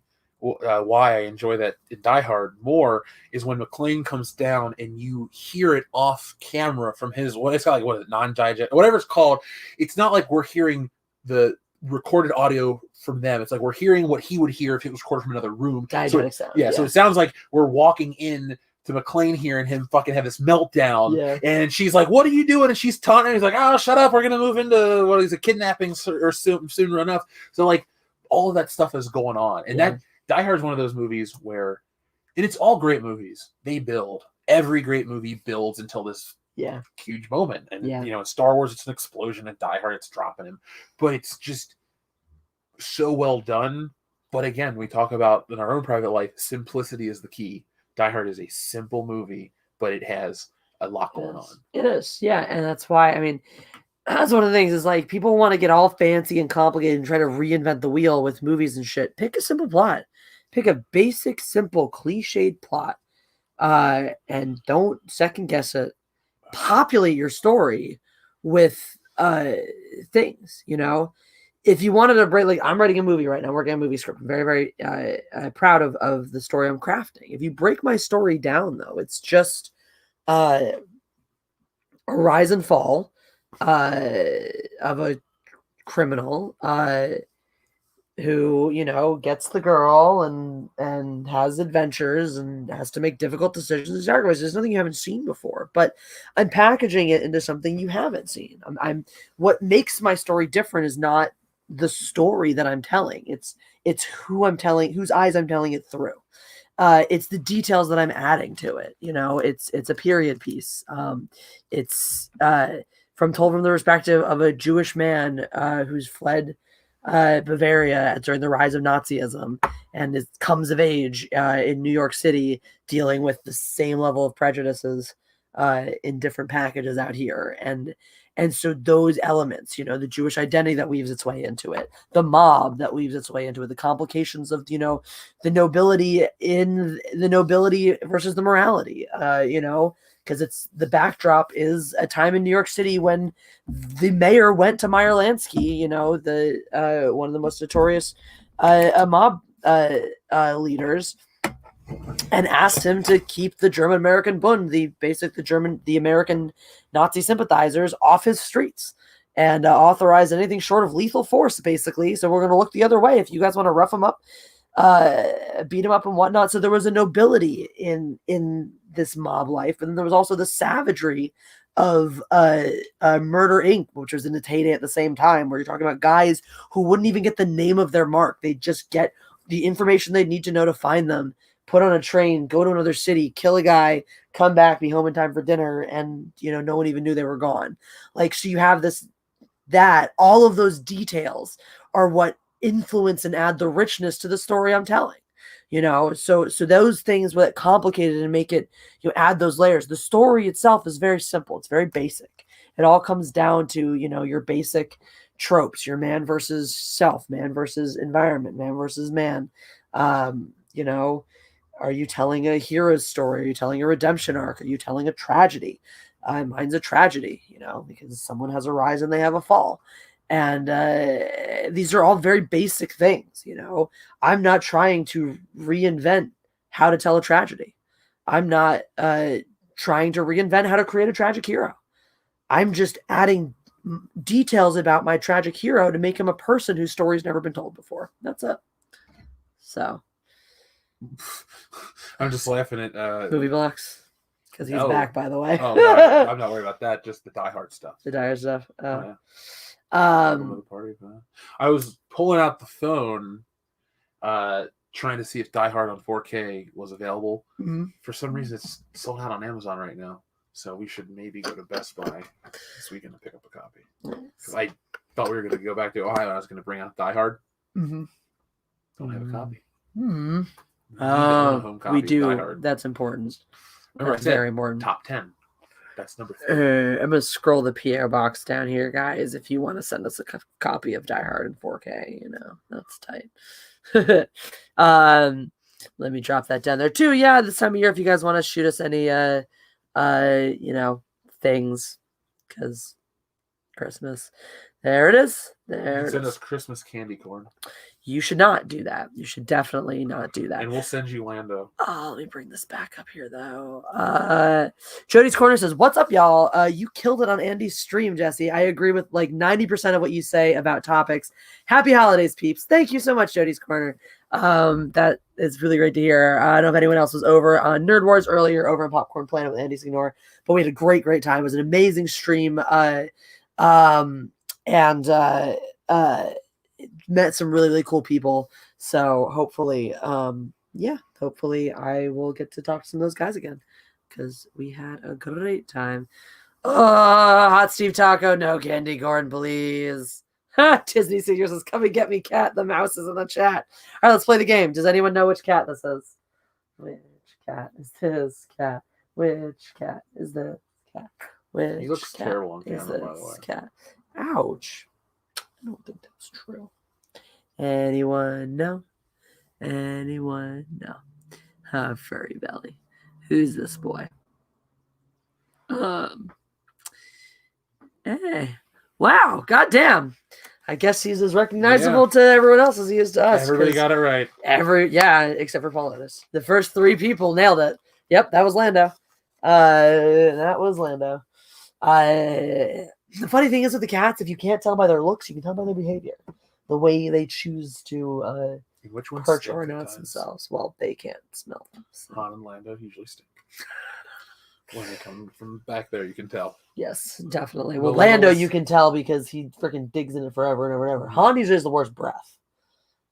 why I enjoy that in Die Hard more is when McClane comes down and you hear it off camera from his, it's got like, what is it, non-digest, whatever it's called. It's not like we're hearing the recorded audio from them. It's like we're hearing what he would hear if it was recorded from another room. Diegetic sound. Yeah, so it sounds like we're walking in to McClane here and him fucking have this meltdown. Yeah. And she's like, "What are you doing?" And she's taunting him. He's like, "Oh, shut up. We're going to move into what is a kidnapping or soon enough." So like all of that stuff is going on. And that Die Hard is one of those movies where, and it's all great movies. They build. Every great movie builds until this huge moment. And, in Star Wars, it's an explosion. And Die Hard, it's dropping him. But it's just so well done. But again, we talk about in our own private life, simplicity is the key. Die Hard is a simple movie, but it has a lot going on. It is. Yeah. And that's why, I mean, that's one of the things is like people want to get all fancy and complicated and try to reinvent the wheel with movies and shit. Pick a simple plot. Pick a basic, simple, cliched plot. And don't second guess it. Populate your story with things, If you wanted to break, like I'm writing a movie right now, working on a movie script. I'm very, very proud of the story I'm crafting. If you break my story down, though, it's just a rise and fall of a criminal who gets the girl and has adventures and has to make difficult decisions. There's nothing you haven't seen before, but I'm packaging it into something you haven't seen. I'm what makes my story different is not the story that I'm telling. It's who I'm telling, whose eyes I'm telling it through. It's the details that I'm adding to it. It's a period piece. It's told from the perspective of a Jewish man who's fled Bavaria during the rise of Nazism and comes of age in New York City, dealing with the same level of prejudices in different packages out here. And so those elements, the Jewish identity that weaves its way into it, the mob that weaves its way into it, the complications of, the nobility versus the morality, because it's the backdrop is a time in New York City when the mayor went to Meyer Lansky, the one of the most notorious mob leaders, and asked him to keep the German American Bund, the American Nazi sympathizers, off his streets, and authorize anything short of lethal force, basically. So we're going to look the other way if you guys want to rough him up, beat him up and whatnot. So there was a nobility in this mob life, and then there was also the savagery of Murder Inc., which was in its heyday at the same time, where you're talking about guys who wouldn't even get the name of their mark. They just get the information they need to know to find them, put on a train, go to another city, kill a guy, come back, be home in time for dinner, and no one even knew they were gone. Like, so you have all of those details are what influence and add the richness to the story I'm telling. So those things that complicate it and make it, add those layers. The story itself is very simple. It's very basic. It all comes down to, your basic tropes, your man versus self, man versus environment, man versus man. Are you telling a hero's story? Are you telling a redemption arc? Are you telling a tragedy? Mine's a tragedy, because someone has a rise and they have a fall. And these are all very basic things, I'm not trying to reinvent how to tell a tragedy. I'm not trying to reinvent how to create a tragic hero. I'm just adding details about my tragic hero to make him a person whose story's never been told before. That's it. So I'm just laughing at movie blocks because he's back, by the way. Oh, no, I'm not worried about that. Just the Die Hard stuff. The Die Hard stuff. Yeah. I was pulling out the phone, trying to see if Die Hard on 4K was available. Mm-hmm. For some reason, it's sold out on Amazon right now. So we should maybe go to Best Buy this weekend to pick up a copy. Because I thought we were going to go back to Ohio and I was going to bring out Die Hard. Mm-hmm. Don't have a copy. Mm-hmm. We do. That's important. Remember, that's very important. Top 10. That's number 3. I'm going to scroll the PO box down here, guys. If you want to send us a copy of Die Hard in 4K, that's tight. Let me drop that down there too. Yeah, this time of year, if you guys want to shoot us any, things, because Christmas. There it is. There. Send us Christmas candy corn. You should not do that. You should definitely not do that. And we'll send you Lando. Oh, let me bring this back up here, though. Jody's Corner says, what's up, y'all? You killed it on Andy's stream, Jesse. I agree with like 90% of what you say about topics. Happy holidays, peeps. Thank you so much, Jody's Corner. That is really great to hear. I don't know if anyone else was over on Nerd Wars earlier over in Popcorn Planet with Andy Signor, but we had a great time. It was an amazing stream. Met some really cool people. So hopefully, hopefully I will get to talk to some of those guys again because we had a great time. Hot Steve Taco, no candy corn, please. Disney Senior says, come and get me, cat. The mouse is in the chat. All right, let's play the game. Does anyone know which cat this is? Which cat is this cat? Which cat is this cat? Which he looks cat terrible on is camera, by this the way. cat? Ouch. I don't think that's true. Anyone know? Anyone know? Furry belly. Who's this boy? Hey. Wow. Goddamn. I guess he's as recognizable to everyone else as he is to us. Everybody got it right. Except for Paul Otis. The first 3 people nailed it. Yep, that was Lando. The funny thing is with the cats, if you can't tell by their looks, you can tell by their behavior. The way they choose to perch or announce themselves. Well, they can't smell them. So. Han and Lando usually stink. When they come from back there, you can tell. Yes, definitely. Well, Lando, you can tell because he freaking digs in it forever and ever and ever. Han usually has the worst breath.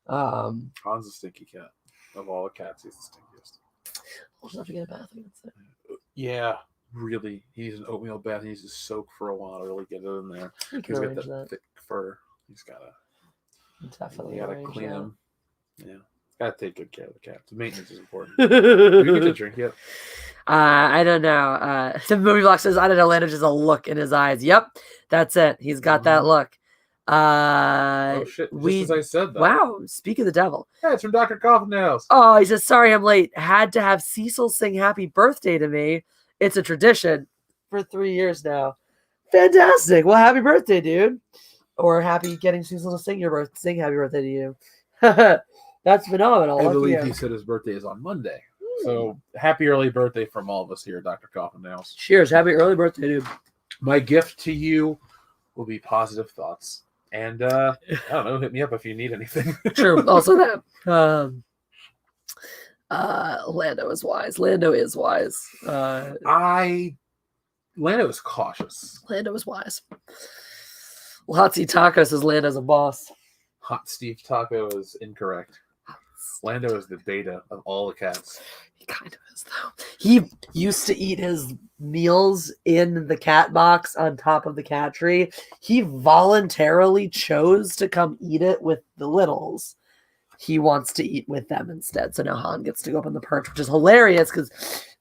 Han's a stinky cat. Of all the cats, he's the stinkiest. We'll just have to get a bath against it. Yeah, really. He needs an oatmeal bath. He needs to soak for a while to really get it in there. He's got that thick fur. He's got to... Definitely. You got to clean him. Yeah. Got to take good care of the cat. The maintenance is important. Do you get to drink yet? I don't know. The movie block says, I don't know, Lando just a look in his eyes. Yep, that's it. He's got that look. Oh, shit. Just as I said that. Wow, speak of the devil. Yeah, it's from Dr. Coffinails. Oh, he says, sorry I'm late. Had to have Cecil sing happy birthday to me. It's a tradition for 3 years now. Fantastic. Well, happy birthday, dude. Or happy getting Cecil to sing happy birthday to you. That's phenomenal. I believe he said his birthday is on Monday. So happy early birthday from all of us here, Dr. Coffinails. Cheers. Happy early birthday, dude. My gift to you will be positive thoughts. And I don't know, hit me up if you need anything. True. Also that. Lando is wise. Lando is wise. Lando is cautious. Lando is wise. Hotzi Taco says Lando's a boss. Hot Steve Taco is incorrect. Lando is the beta of all the cats. He kind of is, though. He used to eat his meals in the cat box on top of the cat tree. He voluntarily chose to come eat it with the littles. He wants to eat with them instead. So now Han gets to go up on the perch, which is hilarious because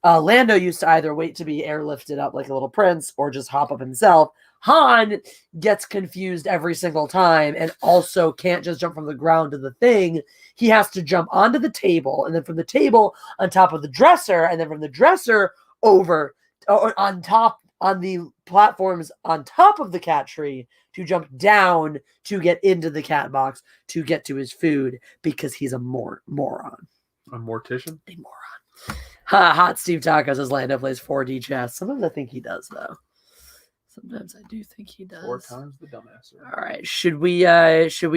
Lando used to either wait to be airlifted up like a little prince or just hop up himself. Han gets confused every single time and also can't just jump from the ground to the thing. He has to jump onto the table and then from the table on top of the dresser and then from the dresser over or on the platforms on top of the cat tree to jump down to get into the cat box to get to his food because he's a moron. A mortician? A moron. Hot Steve Taco says Lando plays 4D chess. Sometimes I think he does, though. Sometimes I do think he does. 4 times the dumbass. All right. Should we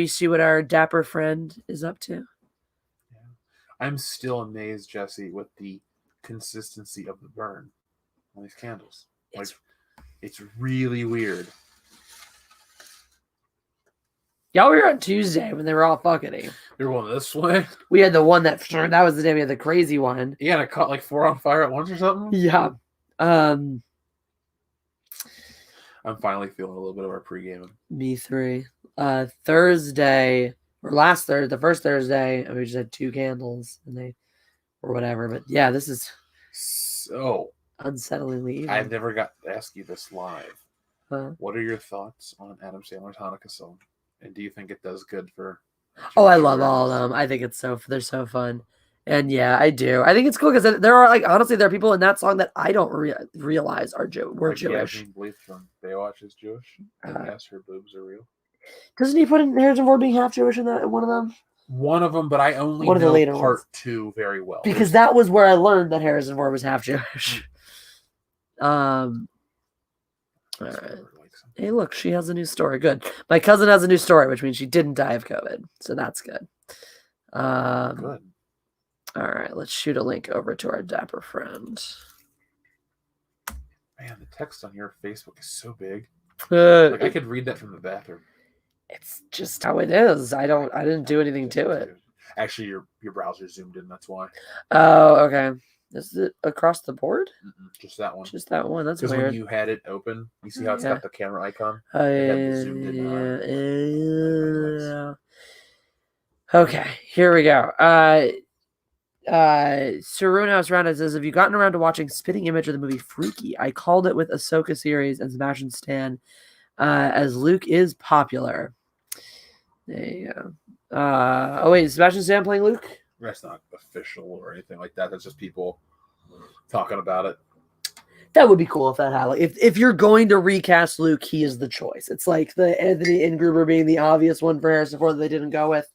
see what our dapper friend is up to? Yeah. I'm still amazed, Jesse, with the consistency of the burn on these candles. It's really weird. Y'all were on Tuesday when they were all fucking. You're going this way? We had the one that was the day we had the crazy one. Yeah, and I caught like 4 on fire at once or something? Yeah. I'm finally feeling a little bit of our pre-gaming. Me 3. Thursday, or last Thursday, the first Thursday, we just had 2 candles, and they, or whatever. But yeah, this is so unsettlingly even. I've never got to ask you this live. What are your thoughts on Adam Sandler's Hanukkah song? And do you think it does good for... I love all of them. I think they're so fun. And yeah, I do. I think it's cool because there are honestly, there are people in that song that I don't realize were Jewish. Yasmin Bleeth from Baywatch is Jewish. Yes, her boobs are real. Doesn't he put in Harrison Ford being half Jewish in one of them? One of them, but I only One of the know later part ones. 2 very well. Because that was where I learned that Harrison Ford was half Jewish. All right. Hey, look, she has a new story. Good. My cousin has a new story, which means she didn't die of COVID. So that's good. Good. All right, let's shoot a link over to our dapper friend. Man, the text on your Facebook is so big. I could read that from the bathroom. It's just how it is. I didn't do anything to it. Actually, your browser zoomed in. That's why. Oh, okay. Is it across the board? Just that one. Just that one. That's because weird. when you had it open, you see how it's got the camera icon. Yeah. Okay, here we go. Sarun House Rounded says, have you gotten around to watching Spitting Image of the movie Freaky? I called it with Ahsoka series and Sebastian Stan, as Luke is popular. There you go. Oh wait, is Sebastian Stan playing Luke? That's not official or anything like that. That's just people talking about it. That would be cool if that happened. If you're going to recast Luke, he is the choice. It's like the Anthony Ingruber being the obvious one for Harrison Ford that they didn't go with.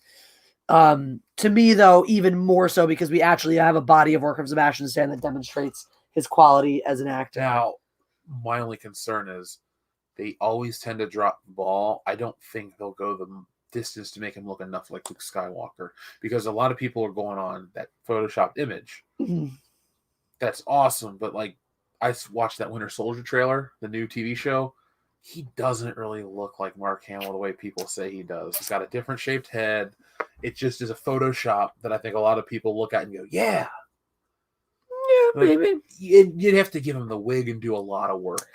To me, though, even more so because we actually have a body of work from Sebastian Stan that demonstrates his quality as an actor. Now, my only concern is they always tend to drop the ball. I don't think they'll go the distance to make him look enough like Luke Skywalker, because a lot of people are going on that photoshopped image. Mm-hmm. That's awesome, but like I watched that Winter Soldier trailer, the new TV show. He doesn't really look like Mark Hamill the way people say he does. He's got a different shaped head. It just is a Photoshop that I think a lot of people look at and go, yeah. Yeah, maybe. You'd have to give him the wig and do a lot of work.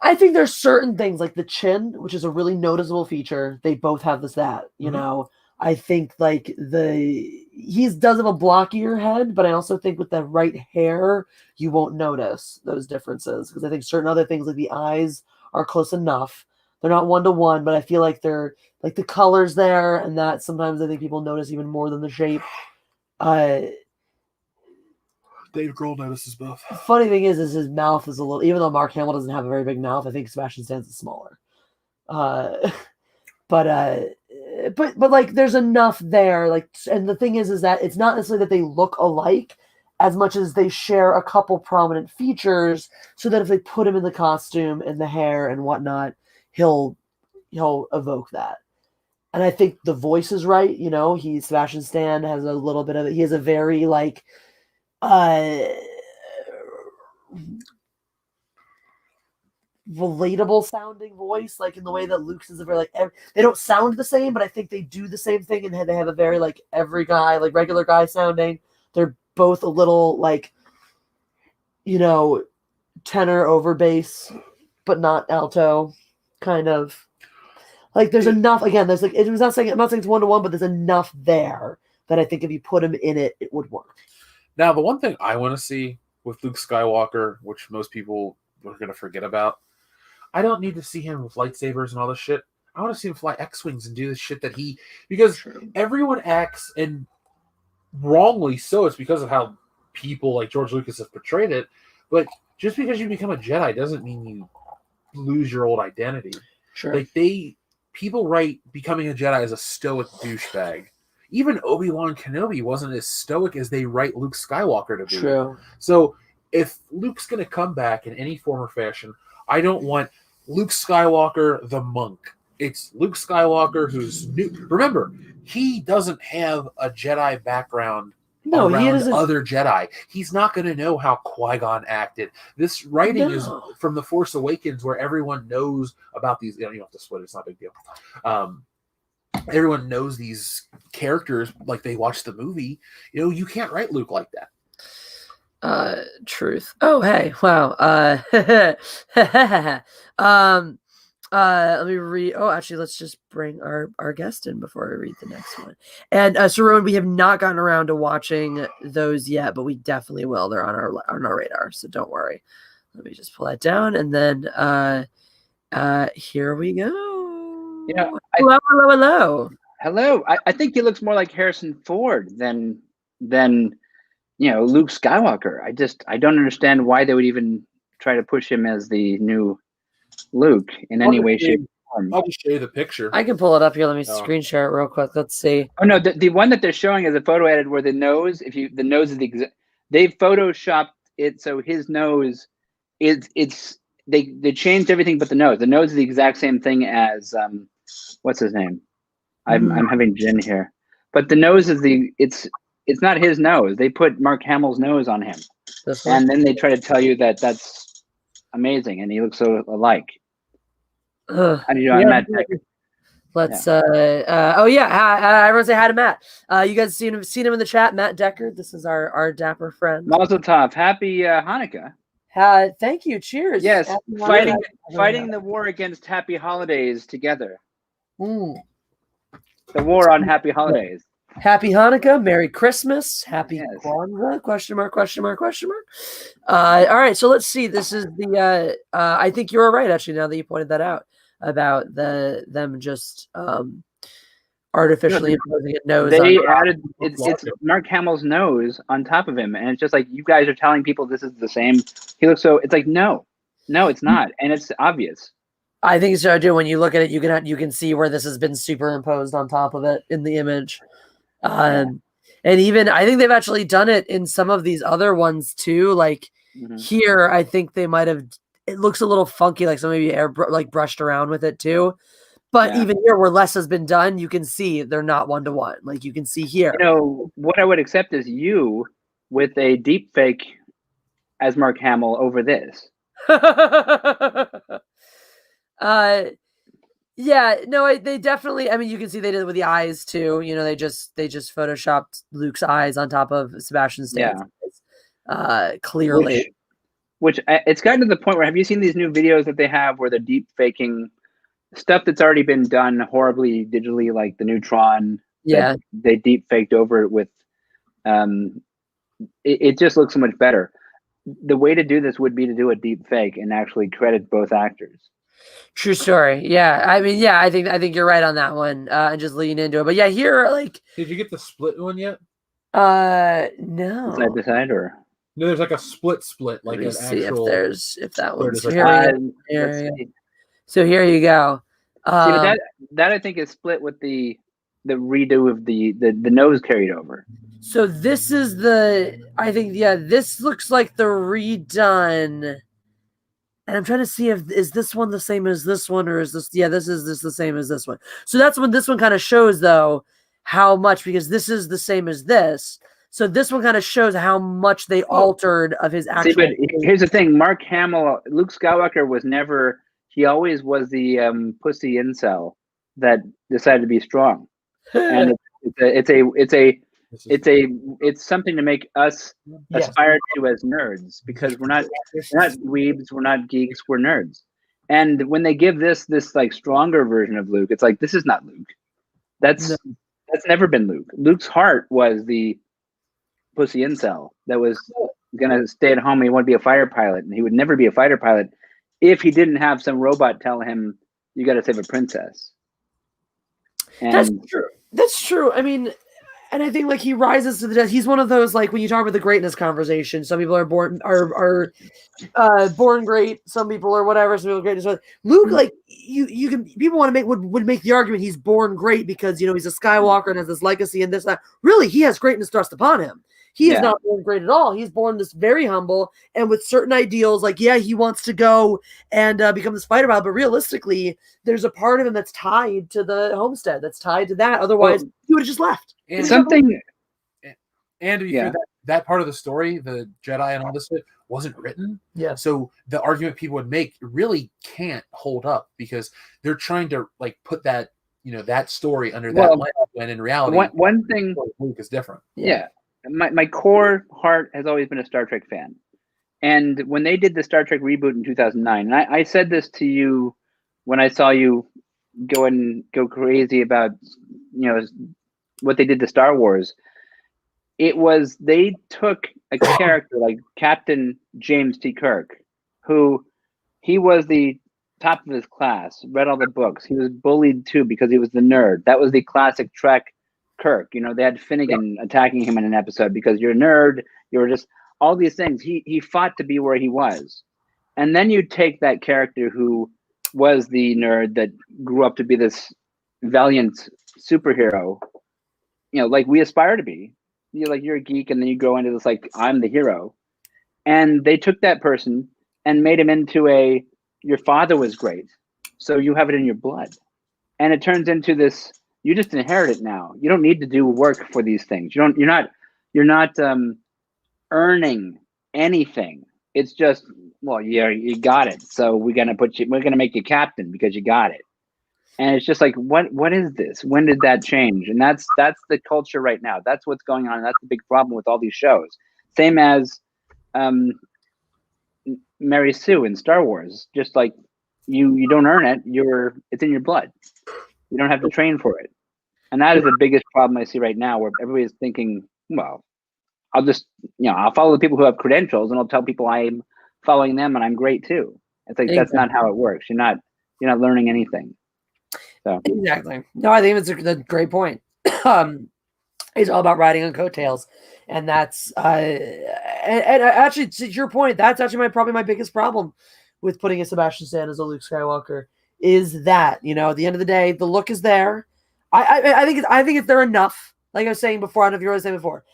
I think there's certain things like the chin, which is a really noticeable feature. They both have that, you know. I think like he does have a blockier head, but I also think with the right hair, you won't notice those differences, because I think certain other things like the eyes are close enough. They're not 1-to-1, but I feel like they're like the colors there, and that sometimes I think people notice even more than the shape. Dave Grohl notices both. The funny thing is his mouth is a little, even though Mark Hamill doesn't have a very big mouth, I think Sebastian Stan's is smaller. But like there's enough there. Like, and the thing is that it's not necessarily that they look alike as much as they share a couple prominent features, so that if they put him in the costume and the hair and whatnot, he'll evoke that. And I think the voice is right. You know, Sebastian Stan has a little bit of it. He has a very like relatable sounding voice, like in the way that Luke's is a very like they don't sound the same, but I think they do the same thing, and they have a very like every guy, like regular guy sounding. They're both a little like, you know, tenor over bass, but not alto, kind of. Like there's enough. Again, there's like I'm not saying it's 1-to-1, but there's enough there that I think if you put him in it, it would work. Now, the one thing I want to see with Luke Skywalker, which most people are going to forget about, I don't need to see him with lightsabers and all this shit. I want to see him fly X-Wings and do this shit because everyone acts, and wrongly so, it's because of how people like George Lucas have portrayed it, but just because you become a Jedi doesn't mean you lose your old identity. Sure. Like people write becoming a Jedi as a stoic douchebag. Even Obi-Wan Kenobi wasn't as stoic as they write Luke Skywalker to be. True. So if Luke's going to come back in any form or fashion, I don't want Luke Skywalker the monk. It's Luke Skywalker who's new. Remember, he doesn't have a Jedi background around other Jedi. He's not going to know how Qui-Gon acted. This writing is from The Force Awakens, where everyone knows about these. You don't have to split it. It's not a big deal. Everyone knows these characters like they watched the movie. You know, you can't write Luke like that. Truth. Oh, hey, wow. Let me read. Oh, actually, let's just bring our guest in before I read the next one. And Saron, we have not gotten around to watching those yet, but we definitely will. They're on our radar, so don't worry. Let me just pull that down, and then here we go. Yeah. Hello. I think he looks more like Harrison Ford than Luke Skywalker. I don't understand why they would even try to push him as the new Luke in any way, shape, I'll just show you the picture. I can pull it up here. Let me screen share it real quick. Let's see. Oh no, the one that they're showing is a photo edit where the nose, the nose is they've photoshopped it so his nose they changed everything but the nose. The nose is the exact same thing as what's his name? I'm having Jen here, but the nose is it's not his nose. They put Mark Hamill's nose on him, and then they try to tell you that that's amazing, and he looks so alike. How do you know I'm Matt Decker? Let's everyone say hi to Matt. You guys seen him in the chat, Matt Decker. This is our dapper friend. Mazel tov. Happy Hanukkah. Thank you. Cheers. Yes, fighting the war against happy holidays together. The war on happy holidays. Happy Hanukkah, Merry Christmas, Happy Kwanzaa, question mark. All right, so let's see. This is the I think you were right, actually, now that you pointed that out, about them just artificially imposing a nose. They added it's Mark Hamill's nose on top of him, and it's just like, you guys are telling people this is the same. He looks so, it's like, no, it's not, and it's obvious. I think so too. When you look at it, you can see where this has been superimposed on top of it in the image. And even I think they've actually done it in some of these other ones too. Like here, I think they might have. It looks a little funky, like some maybe brushed around with it too. But even here, where less has been done, you can see they're not 1-to-1. Like you can see here. You know what I would accept is you with a deep fake as Mark Hamill over this. They definitely, I mean, you can see they did it with the eyes too. You know, they just photoshopped Luke's eyes on top of Sebastian Stan's eyes. Clearly. Which it's gotten to the point where, have you seen these new videos that they have where they're deep faking stuff that's already been done horribly digitally, like the Neutron? Yeah. They deep faked over it with, it just looks so much better. The way to do this would be to do a deep fake and actually credit both actors. True story. Yeah. I mean, I think you're right on that one. And just lean into it. But yeah, here, like, did you get the split one yet? No. Side to side, or no? There's like a split, like an see actual. if that one's like, here. So here you go. But that I think is split with the redo of the nose carried over. So this is this looks like the redone. And I'm trying to see is this one the same as this one, or is this this is the same as this one. So that's when this one kind of shows though how much, because this is the same as this. So this one kind of shows how much they altered of his actual. See, but here's the thing: Mark Hamill, Luke Skywalker was never. He always was the pussy incel that decided to be strong, and it's something to make us aspire to as nerds, because we're not weebs, we're not geeks, we're nerds. And when they give this like stronger version of Luke, it's like, this is not Luke. That's never been Luke. Luke's heart was the pussy incel that was gonna stay at home. He wanted to be a fighter pilot, and he would never be a fighter pilot if he didn't have some robot tell him, you got to save a princess. And That's true. I mean, and I think like he rises to the death. He's one of those, like when you talk about the greatness conversation, some people are born great, some people are whatever, some people are great. Luke, like you can, people want to would make the argument he's born great because, you know, he's a Skywalker and has this legacy and this and that. Really, he has greatness thrust upon him. He is not born great at all. He's born this very humble and with certain ideals. Like, he wants to go and become this fighter pilot, but realistically, there's a part of him that's tied to the homestead, that's tied to that. Otherwise, he would have just left. And something. And to be fair, that part of the story, the Jedi and all this shit, wasn't written. Yeah. So the argument people would make really can't hold up, because they're trying to like put that, you know, that story under that lens, when in reality, one thing Luke is different. Yeah. My core heart has always been a Star Trek fan. And when they did the Star Trek reboot in 2009, and I said this to you when I saw you go crazy about, you know, what they did to Star Wars, it was they took a character like Captain James T. Kirk, who he was the top of his class, read all the books. He was bullied too because he was the nerd. That was the classic Trek Kirk. You know, they had Finnegan attacking him in an episode because you're a nerd, you're just all these things. He fought to be where he was. And then you take that character who was the nerd that grew up to be this valiant superhero, like we aspire to be. You're a geek, and then you grow into this like I'm the hero, and they took that person and made him into your father was great, so you have it in your blood, and it turns into this. You just inherit it now. You don't need to do work for these things. You're not earning anything. It's just, well, yeah, you got it. So we're gonna make you captain because you got it. And it's just like, what is this? When did that change? And that's the culture right now. That's what's going on. And that's the big problem with all these shows. Same as Mary Sue in Star Wars. Just like you don't earn it. It's in your blood. You don't have to train for it. And that is the biggest problem I see right now, where everybody's thinking, well, I'll just, I'll follow the people who have credentials, and I'll tell people I'm following them and I'm great too. It's like, that's not how it works. You're not learning anything. So exactly. No, I think it's a great point. It's all about riding on coattails, and that's and actually, to your point, that's actually probably my biggest problem with putting a Sebastian Stan as a Luke Skywalker is that, at the end of the day, the look is there. I think if they're enough, like I was saying before, I don't know if you were saying before,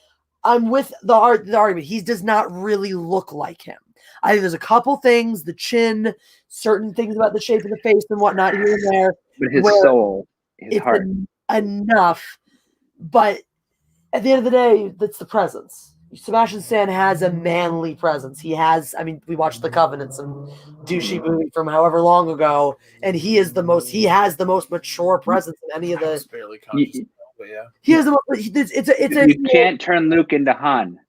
I'm with the argument. He does not really look like him. I think there's a couple things, the chin, certain things about the shape of the face and whatnot here and there. But his soul, his heart. Enough. But at the end of the day, that's the presence. Sebastian Stan has a manly presence. He has, we watched The Covenant, some douchey movie from however long ago, and he has the most mature presence in any of the. Barely conscious, but yeah. He has the most. You can't turn Luke into Han.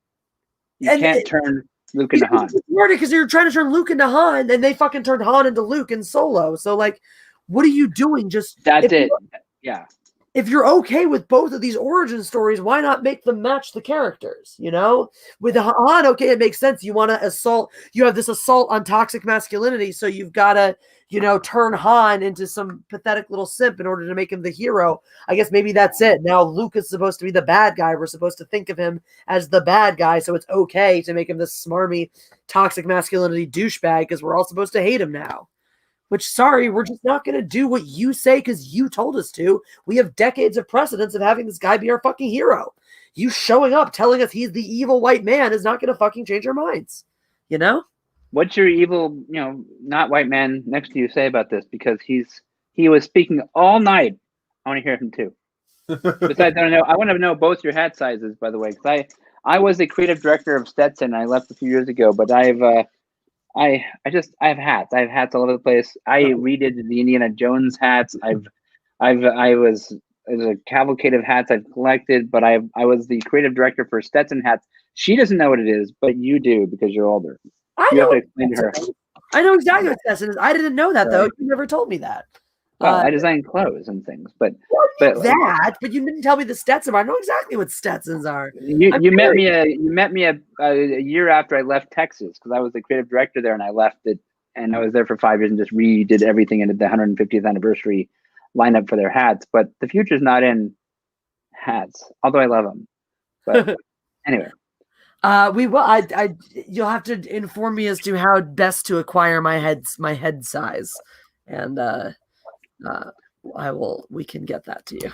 You can't turn Luke into Han. It's weird because you're trying to turn Luke into Han, and they fucking turned Han into Luke in Solo. So, like, what are you doing? That's it. Yeah. If you're okay with both of these origin stories, why not make them match the characters? With Han, okay, it makes sense. You want to assault. You have this assault on toxic masculinity, so you've got to, turn Han into some pathetic little simp in order to make him the hero. I guess maybe that's it. Now Luke is supposed to be the bad guy. We're supposed to think of him as the bad guy, so it's okay to make him this smarmy, toxic masculinity douchebag because we're all supposed to hate him now. Which, sorry, we're just not going to do what you say because you told us to. We have decades of precedence of having this guy be our fucking hero. You showing up telling us he's the evil white man is not going to fucking change our minds. What's your evil, not white man next to you say about this? Because he was speaking all night. I want to hear him too. Besides, I want to know both your hat sizes, by the way, because I was the creative director of Stetson. I left a few years ago, but I have hats. I have hats all over the place. I redid the Indiana Jones hats. I was a cavalcade of hats I've collected, but I was the creative director for Stetson hats. She doesn't know what it is, but you do because you're older. You have to explain to her. I know exactly what Stetson is. I didn't know that though. You never told me that. Well, I design clothes and things, but you didn't tell me the Stetson. I know exactly what Stetsons are. You met me a year after I left Texas because I was the creative director there, and I left it, and I was there for 5 years and just redid everything into the 150th anniversary lineup for their hats. But the future's not in hats, although I love them. But anyway. We will. You'll have to inform me as to how best to acquire my head size, and we can get that to you.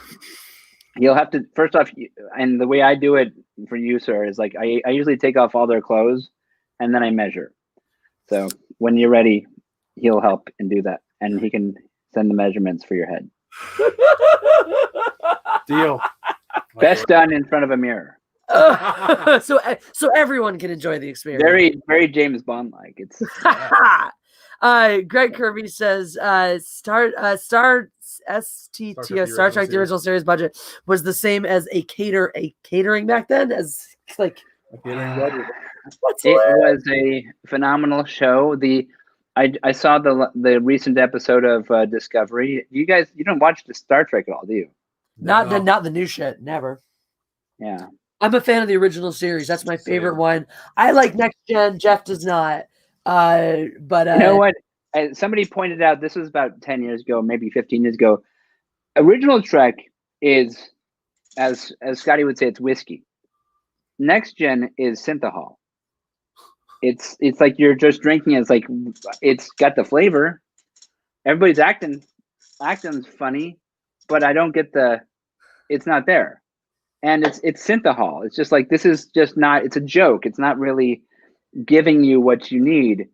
You'll have to, first off, and the way I do it for you, sir, is like I usually take off all their clothes and then I measure. So when you're ready, he'll help and do that, and he can send the measurements for your head. Deal. Best done in front of a mirror. So everyone can enjoy the experience. Very, very James Bond like. It's Greg Kirby says Star Trek the original series budget was the same as a catering back then as like a catering budget. It was a phenomenal show. I saw the recent episode of Discovery. You don't watch the Star Trek at all, do you? Not the new shit. Never. Yeah. I'm a fan of the original series. That's my favorite one. I like Next Gen. Jeff does not. But you know what? Somebody pointed out, this was about 10 years ago, maybe 15 years ago. Original Trek is, as Scotty would say, it's whiskey. Next Gen is synthahol. It's like you're just drinking. It's like it's got the flavor, everybody's acting's funny, but I don't get it's not there. And it's synthahol. It's just like, this is just not, it's a joke. It's not really giving you what you need.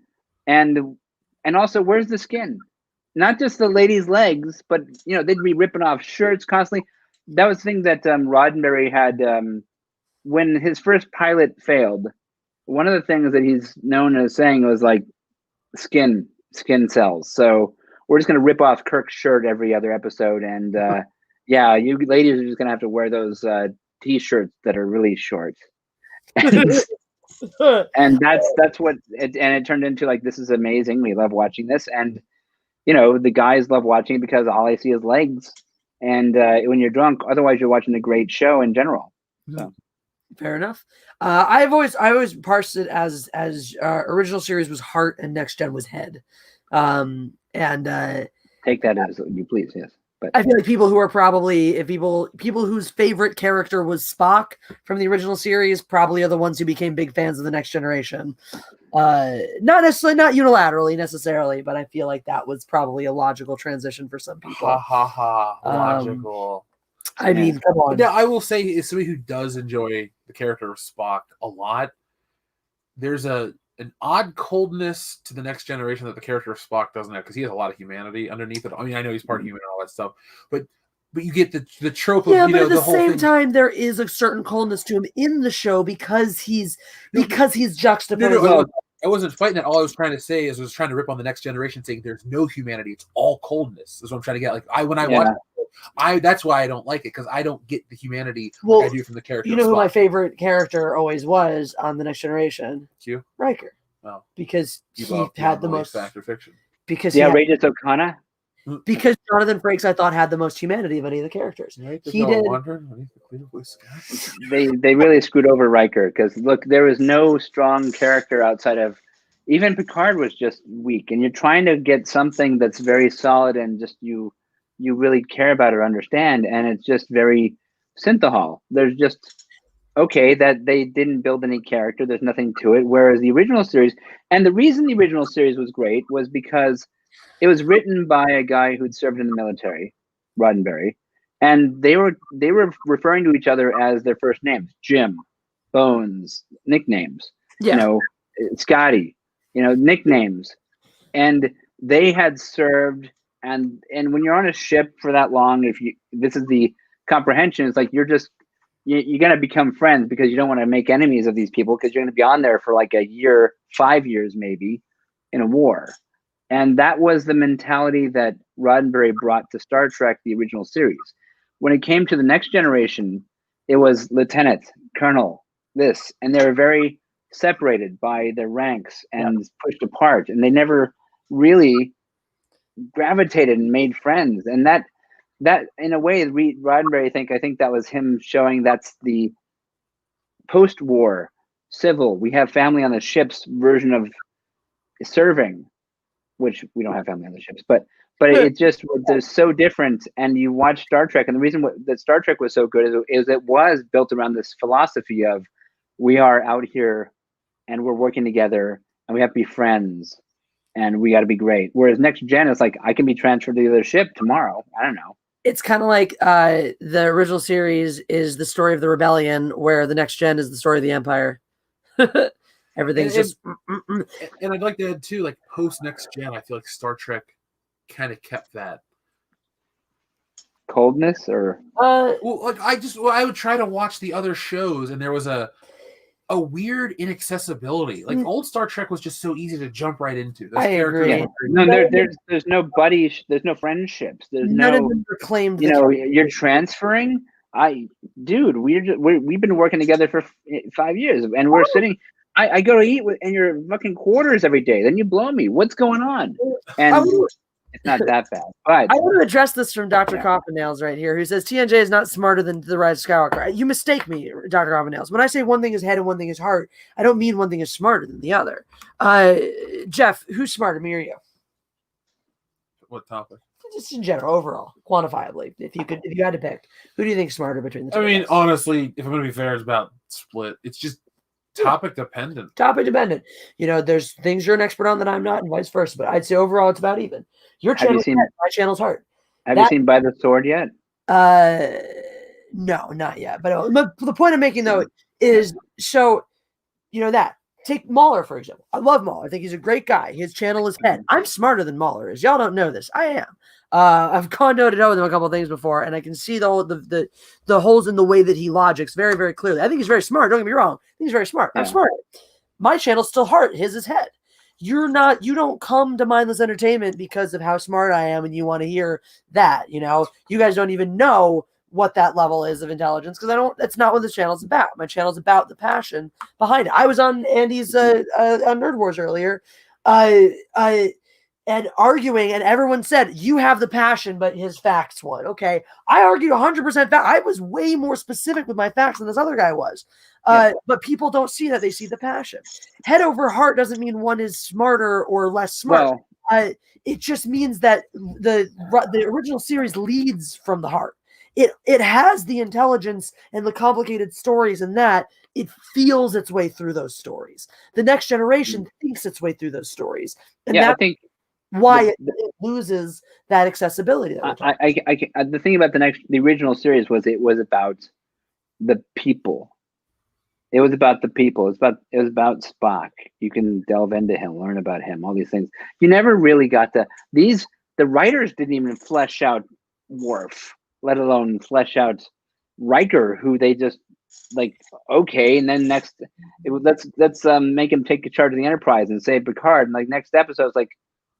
And also, where's the skin? Not just the ladies' legs, but they'd be ripping off shirts constantly. That was the thing that Roddenberry had when his first pilot failed. One of the things that he's known as saying was like, skin sells. So we're just gonna rip off Kirk's shirt every other episode, and yeah, you ladies are just gonna have to wear those t-shirts that are really short. And that's what it turned into. Like, this is amazing. We love watching this, and the guys love watching it because all I see is legs. And when you're drunk, otherwise you're watching a great show in general. So. Fair enough. I always parsed it as original series was heart and next gen was head. And take that as you please. Yes. But I feel like people who are probably people whose favorite character was Spock from the original series probably are the ones who became big fans of the Next Generation. Not unilaterally necessarily, but I feel like that was probably a logical transition for some people. Logical. I mean, come on. Yeah, I will say, as somebody who does enjoy the character of Spock a lot, there's an odd coldness to the Next Generation that the character of Spock doesn't have, because he has a lot of humanity underneath it. I mean, I know he's part human and all that stuff, but you get the trope of but at the whole same thing. time, there is a certain coldness to him in the show because he's juxtaposed. No, I wasn't fighting that. All I was trying to say is I was trying to rip on the Next Generation, saying there's no humanity; it's all coldness. That's what I'm trying to get. Like watch, that's why I don't like it, because I don't get the humanity like I do from the character. You know who my favorite character always was on the Next Generation? You, Riker. Oh, because he had the most fact or fiction. Because outrageous O'Connor. Because Jonathan Frakes, I thought, had the most humanity of any of the characters. Right, he did. They really screwed over Riker, because look, there was no strong character outside of, even Picard was just weak, and you're trying to get something that's very solid and just you really care about or understand, and it's just very synthahol. There's just that they didn't build any character. There's nothing to it. Whereas the original series, and the reason the original series was great was because it was written by a guy who'd served in the military, Roddenberry, and they were referring to each other as their first names: Jim, Bones, nicknames. Yeah. Scotty, nicknames, and they had served. And when you're on a ship for that long, this is the comprehension. It's like you're gonna become friends, because you don't want to make enemies of these people, because you're gonna be on there for like a year, 5 years maybe, in a war. And that was the mentality that Roddenberry brought to Star Trek, the original series. When it came to the Next Generation, it was lieutenant, colonel, this, and they were very separated by their ranks and pushed apart, and they never really gravitated and made friends. And that in a way, Roddenberry, I think that was him showing that's the post-war civil, we have family on the ships version of serving, which we don't have family on the ships, but it just was so different. And you watch Star Trek, and the reason that Star Trek was so good is it was built around this philosophy of, we are out here and we're working together and we have to be friends and we got to be great. Whereas Next Gen is like, I can be transferred to the other ship tomorrow. I don't know. It's kind of like the original series is the story of the rebellion, where the Next Gen is the story of the Empire. Everything's and I'd like to add too, like post Next Gen, I feel like Star Trek kind of kept that coldness, or I would try to watch the other shows, and there was a weird inaccessibility. Like old Star Trek was just so easy to jump right into. I agree. Yeah. No, there's no buddies, there's no friendships, there's none of them are claimed. You're transferring. We've been working together for 5 years, and we're sitting. I go to eat in your fucking quarters every day. Then you blow me. What's going on? And it's not that bad. But I want to address this from Dr. Coffin-Nails right here, who says TNJ is not smarter than The Rise of Skywalker. You mistake me, Dr. Coffin-Nails. When I say one thing is head and one thing is heart, I don't mean one thing is smarter than the other. Jeff, who's smarter, me or you? What topic? Just in general, overall, quantifiably. If you had to pick, who do you think is smarter between the two? I mean, honestly, if I'm going to be fair, it's about split. It's just topic dependent. Topic dependent. There's things you're an expert on that I'm not, and vice versa. But I'd say overall, it's about even. Your channel's head, my channel's heart. Have you seen By the Sword yet? No, not yet. But the point I'm making though is that. Take Mahler, for example. I love Mahler. I think he's a great guy. His channel is head. I'm smarter than Mahler is. Y'all don't know this. I am. I've condoed with him a couple of things before, and I can see the holes in the way that he logics very, very clearly. I think he's very smart. Don't get me wrong. I think he's very smart. I'm smart. My channel's still heart. His is head. You don't come to Mindless Entertainment because of how smart I am and you want to hear that. You guys don't even know what that level is of intelligence because that's not what this channel's about. My channel's about the passion behind it. I was on Andy's on Nerd Wars earlier and arguing, and everyone said you have the passion but his facts won. Okay, I argued 100% fact. I was way more specific with my facts than this other guy was. But people don't see that. They see the passion. Head over heart doesn't mean one is smarter or less smart. It just means that the original series leads from the heart. It has the intelligence and the complicated stories, and that it feels its way through those stories. The next generation thinks its way through those stories, and I think why it loses that accessibility. The thing about the original series was it was about the people. It was about the people. It was about Spock. You can delve into him, learn about him, all these things. You never really got the writers didn't even flesh out Worf, let alone flesh out Riker, who they just okay, and then let's make him take charge of the Enterprise and save Picard. And next episode, it's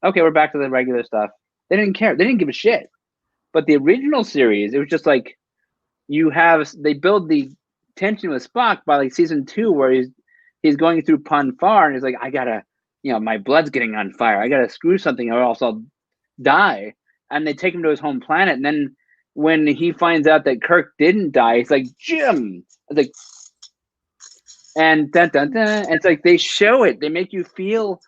okay, we're back to the regular stuff. They didn't care. They didn't give a shit. But the original series, it was just they build the tension with Spock by season 2, where he's going through Pon Farr, and he's I gotta, my blood's getting on fire. I gotta screw something, or else I'll die. And they take him to his home planet, and then when he finds out that Kirk didn't die, he's Jim. And dun, dun, dun, and it's they show it. They make you feel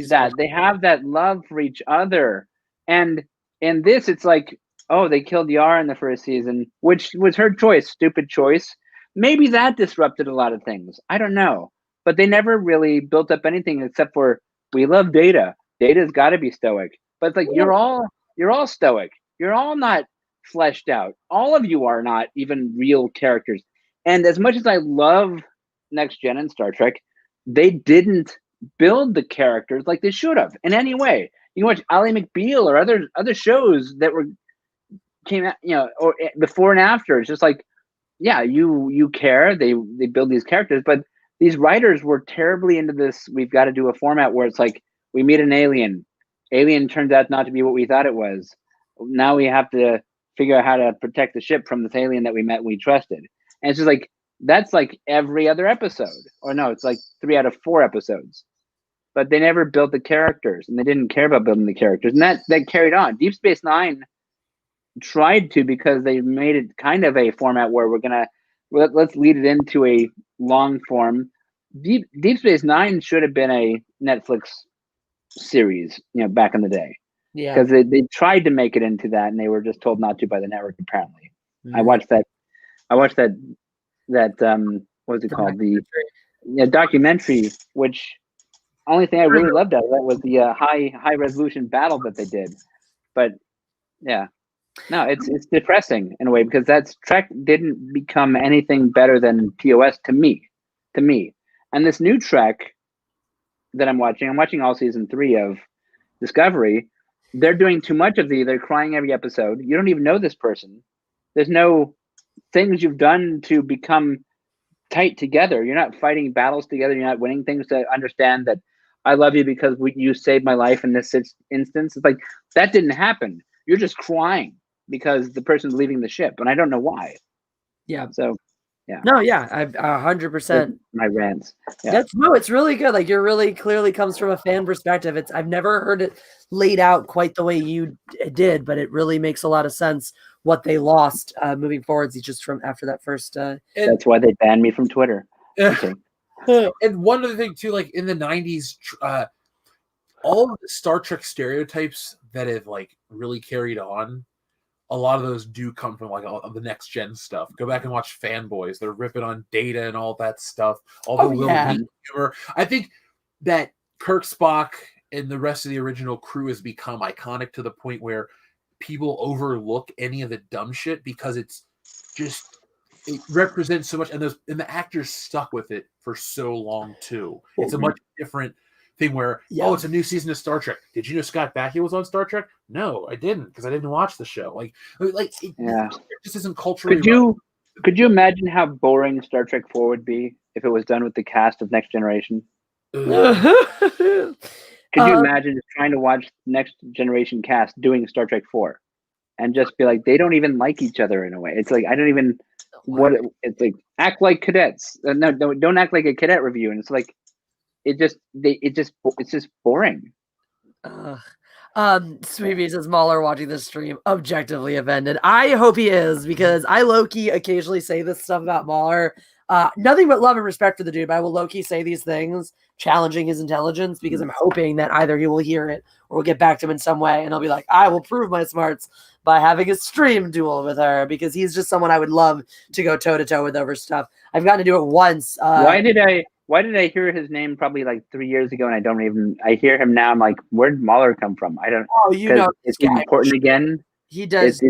that they have that love for each other. And in this, it's they killed Yara in the first season, which was her choice, stupid choice. Maybe that disrupted a lot of things. I don't know. But they never really built up anything except for, we love Data. Data's got to be stoic. But it's you're all stoic. You're all not fleshed out. All of you are not even real characters. And as much as I love Next Gen and Star Trek, they didn't build the characters like they should have in any way. You can watch Ally McBeal or other shows that came out, or before and after. It's just you care. They build these characters, but these writers were terribly into this. We've got to do a format where it's we meet an alien. Alien turns out not to be what we thought it was. Now we have to figure out how to protect the ship from this alien that we met and we trusted. And it's just that's every other episode. Or no, it's 3 out of 4 episodes. But they never built the characters, and they didn't care about building the characters. And that carried on. Deep Space Nine tried to, because they made it kind of a format where let's lead it into a long form. Deep Space Nine should have been a Netflix series, back in the day. Yeah, because they tried to make it into that, and they were just told not to by the network. Apparently, I watched that. What was it called? The documentary. Which only thing I really loved out of that was the high resolution battle that they did. But yeah. No, it's depressing in a way, because Trek didn't become anything better than TOS to me. And this new Trek that I'm watching all season 3 of Discovery. They're doing too much of they're crying every episode. You don't even know this person. There's no things you've done to become tight together. You're not fighting battles together. You're not winning things to understand that I love you because you saved my life in this instance. It's that didn't happen. You're just crying because the person's leaving the ship, and I don't know why. Yeah. So, yeah. No, yeah, I've 100%. My rants. Yeah. It's really good. You're really clearly comes from a fan perspective. I've never heard it laid out quite the way you did, but it really makes a lot of sense what they lost moving forwards. Just from after that first. That's why they banned me from Twitter. Okay. And one other thing too, in the 90s, all of the Star Trek stereotypes that have really carried on a lot of those do come from like the next gen stuff. Go back and watch Fanboys. They're ripping on Data and all that stuff. All the Will Wheaton humor. I think that Kirk, Spock, and the rest of the original crew has become iconic to the point where people overlook any of the dumb shit because it represents so much, and the actors stuck with it for so long too. It's a much different thing where it's a new season of Star Trek. Did you know Scott Bakula was on Star Trek? No, I didn't, because I didn't watch the show. It just isn't culturally. Could you imagine how boring Star Trek 4 would be if it was done with the cast of Next Generation? Could you imagine just trying to watch Next Generation cast doing Star Trek 4 and just be like, they don't even like each other in a way? It's like, I don't even it's like, act like cadets. No, don't act like a cadet review. And it's like, it's just boring. Sweetie says Mahler watching this stream objectively offended. I hope he is, because I low-key occasionally say this stuff about Mahler. Nothing but love and respect for the dude, but I will low-key say these things, challenging his intelligence, because I'm hoping that either he will hear it or we'll get back to him in some way, and I'll be like, I will prove my smarts by having a stream duel with her, because he's just someone I would love to go toe-to-toe with over stuff. I've gotten to do it once. Why did I hear his name probably like 3 years ago, and I hear him now, I'm like, where did Mahler come from? I don't. Oh, you know, it's important again. He does.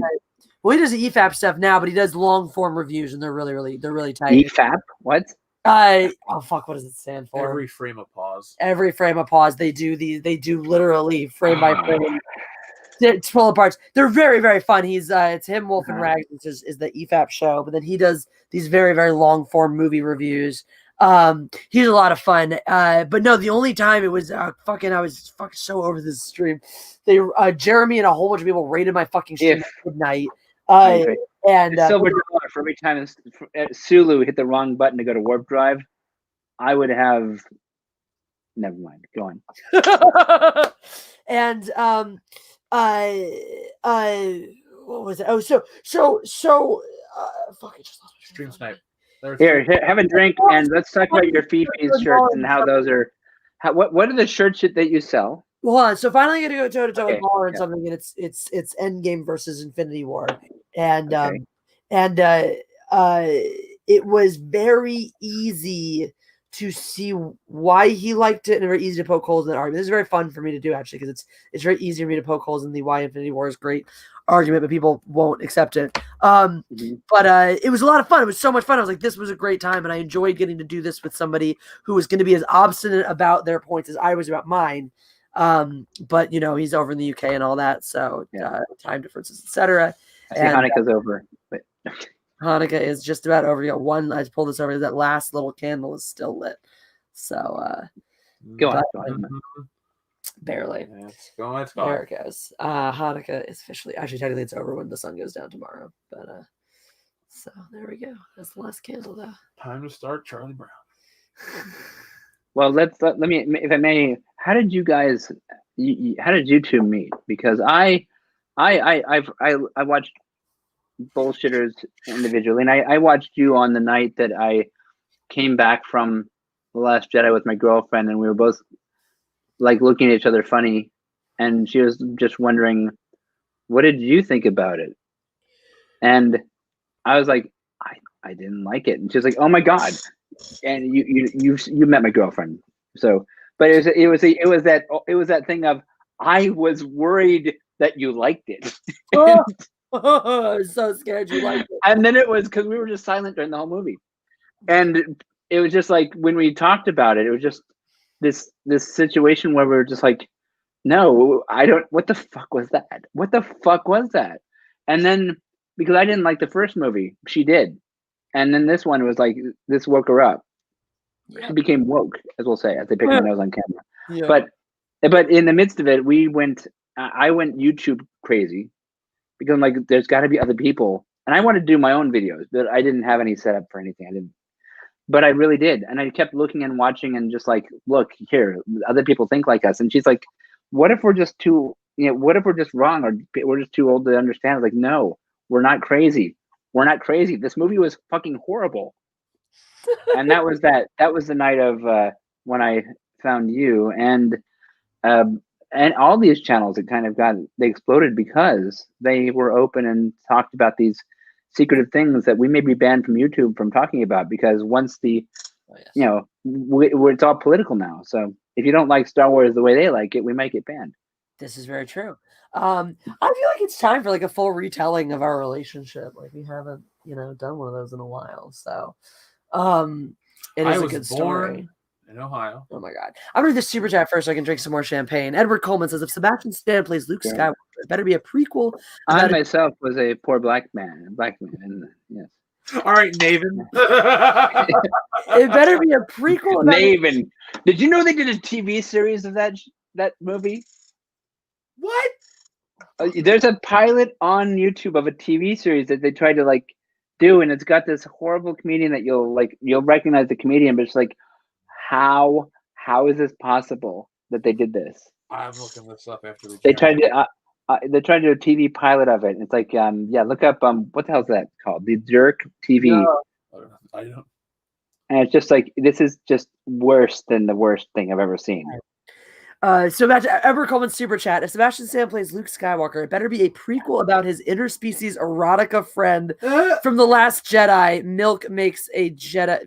Well, he does the EFAP stuff now, but he does long form reviews, and they're really tight. EFAP? What? Oh fuck, what does it stand for? Every frame of pause. Every frame of pause. They do literally frame by frame. It's pull apart. They're very fun. He's it's him, Wolf and Rags is the EFAP show, but then he does these very long form movie reviews. He's a lot of fun. But no, the only time it was I was fucking so over this stream. They Jeremy and a whole bunch of people raided my fucking stream at midnight. And silver dollar for every time Sulu hit the wrong button to go to warp drive, I would have. Never mind. Go on. And what was it? Oh, so fuck, I just lost my stream snipe. Here, have a drink, and let's talk about your Fifi's shirts and how those are. What are the shirts that you sell? Well, so finally I'm gonna go toe to toe with Mahler and something, and it's Endgame versus Infinity War, and it was very easy to see why he liked it, and very easy to poke holes in that argument. This is very fun for me to do, actually, because it's very easy for me to poke holes in the why Infinity War is great argument, but people won't accept it. But it was a lot of fun. It was so much fun. I was like, this was a great time, and I enjoyed getting to do this with somebody who was going to be as obstinate about their points as I was about mine. But you know, he's over in the UK and all that, so time differences, etc. Hanukkah's over. But Hanukkah is just about over. You know, I pulled this over. That last little candle is still lit. So go on. Barely. There it goes. Hanukkah is officially, actually, technically, it's over when the sun goes down tomorrow. But so there we go. That's the last candle, though. Time to start Charlie Brown. Well, let me, if I may. How did you guys? How did you two meet? Because I watched Bullshitters individually, and I watched you on the night that I came back from The Last Jedi with my girlfriend, and we were both like looking at each other funny, and she was just wondering, what did you think about it? And I was like, I didn't like it, and she was like, oh my god. And you met my girlfriend, so. But it was that thing of, I was worried that you liked it. I was so scared you liked it. And then it was because we were just silent during the whole movie, and it was just like when we talked about it, it was just this situation where we were just like, no, I don't. What the fuck was that? What the fuck was that? And then because I didn't like the first movie, she did, and then this one was like, this woke her up. She became woke, as we'll say, as they pick my nose on camera. Yeah. But in the midst of it, I went YouTube crazy because I'm like, there's got to be other people, and I wanted to do my own videos, but I didn't have any setup for anything. But I really did, and I kept looking and watching, and just like, look here, other people think like us. And she's like, what if we're just too, what if we're just wrong, or we're just too old to understand? I was like, no, we're not crazy. We're not crazy. This movie was fucking horrible. And that was the night of when I found you, and and all these channels, they exploded because they were open and talked about these secretive things that we may be banned from YouTube from talking about, because once it's all political now. So if you don't like Star Wars the way they like it, we might get banned. This is very true. I feel like it's time for like a full retelling of our relationship. Like we haven't, done one of those in a while. So, it is a good story. In Ohio. Oh my God. I'm going to do the super chat first so I can drink some more champagne. Edward Coleman says, if Sebastian Stan plays Luke Skywalker, it better be a prequel. I myself was a poor black man. And yes. All right, Naven. It better be a prequel. Naven. Did you know they did a TV series of that movie? What? There's a pilot on YouTube of a TV series that they tried to do, and it's got this horrible comedian that you'll recognize the comedian, but it's like, how is this possible that they did this? I'm looking this up after they tried to do a TV pilot of it. And it's like, look up what the hell is that called? The Jerk TV. No, I don't. And it's just like, this is just worse than the worst thing I've ever seen. So back to Edward Coleman's super chat. If Sebastian Stan plays Luke Skywalker, it better be a prequel about his interspecies erotica friend from The Last Jedi.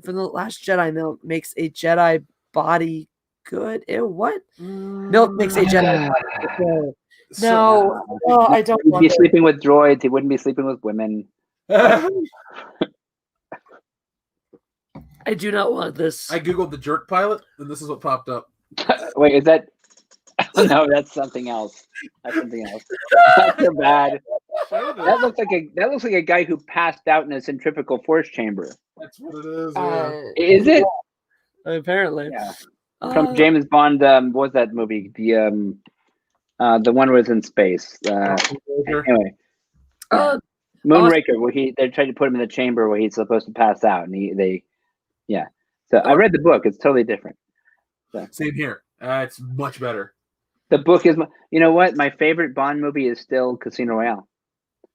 From The Last Jedi, milk makes a Jedi body good. Ew, what? Milk makes a Jedi body good. No, I don't want He'd be sleeping with droids. He wouldn't be sleeping with women. I do not want this. I googled the Jerk pilot, and this is what popped up. Wait, is that? No, that's something else. That's something else. That's so bad. That looks like a guy who passed out in a centrifugal force chamber. That's what it is. Yeah. Is it? Apparently. Yeah. From James Bond. What was that movie? The one was in space. Anyway. Moonraker, where they tried to put him in the chamber where he's supposed to pass out, and So I read the book. It's totally different. So. Same here. It's much better. The book is, what? My favorite Bond movie is still Casino Royale.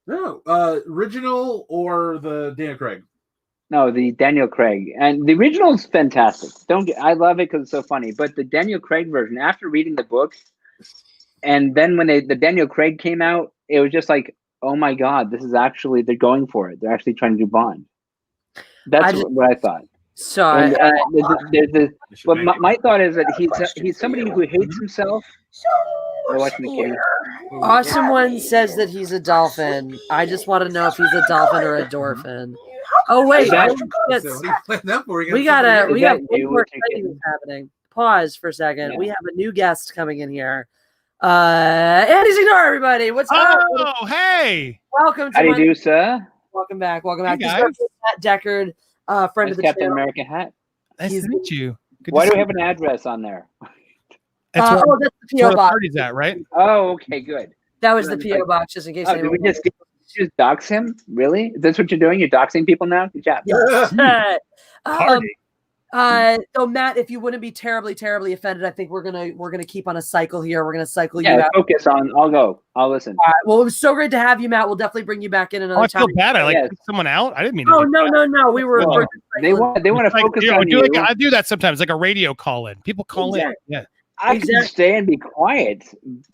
No, original or the Daniel Craig? No, the Daniel Craig, and the original is fantastic. I love it because it's so funny. But the Daniel Craig version, after reading the book, and then when the Daniel Craig came out, it was just like, oh my God, this is actually, they're going for it. They're actually trying to do Bond. That's what I thought. So my thought is that he's somebody who hates himself. We're watching the game. Awesome One says that he's a dolphin. I just want to know if he's a dolphin or a dolphin. Oh wait, we got one more thing happening. Pause for a second. Yeah. We have a new guest coming in here. Andy Signor, everybody. What's up? Oh, hey. Welcome to How do you do, sir? Welcome back. Hey, guys. Matt Deckard, friend of the Captain channel. America hat. Nice to meet you. Why do we have an address on there? That's the PO box. Party's at, right? Oh, okay, good. That was the PO box, just in case. Did we just dox him? Really? Is this what you're doing? You're doxing people now? Good job. Yes. Party. So Matt, if you wouldn't be terribly, terribly offended, I think we're gonna keep on a cycle here. We're gonna cycle you out. Focus on. I'll go. I'll listen. Well, it was so great to have you, Matt. We'll definitely bring you back in another time. I feel bad. I kicked someone out. I didn't mean to. Oh no. We were. They want to focus on you. I do that sometimes, like a radio call in. People call in. Yeah. I can stay and be quiet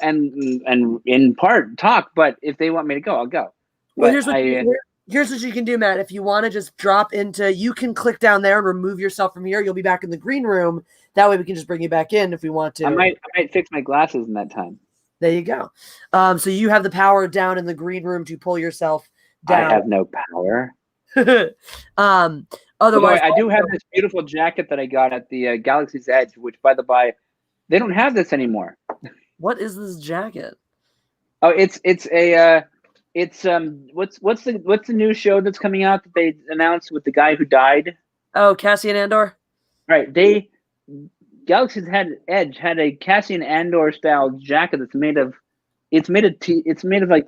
and in part talk, but if they want me to go, I'll go. Well, here's what you can do, Matt. If you want to just drop into, you can click down there and remove yourself from here. You'll be back in the green room. That way we can just bring you back in if we want to. I might fix my glasses in that time. There you go. So you have the power down in the green room to pull yourself down. I have no power. Otherwise, I do have this beautiful jacket that I got at the Galaxy's Edge, which, by the by, they don't have this anymore. What is this jacket? Oh, it's what's the new show that's coming out that they announced with the guy who died? Oh, Cassian Andor. Right. Galaxy's Edge had a Cassian Andor style jacket that's made of like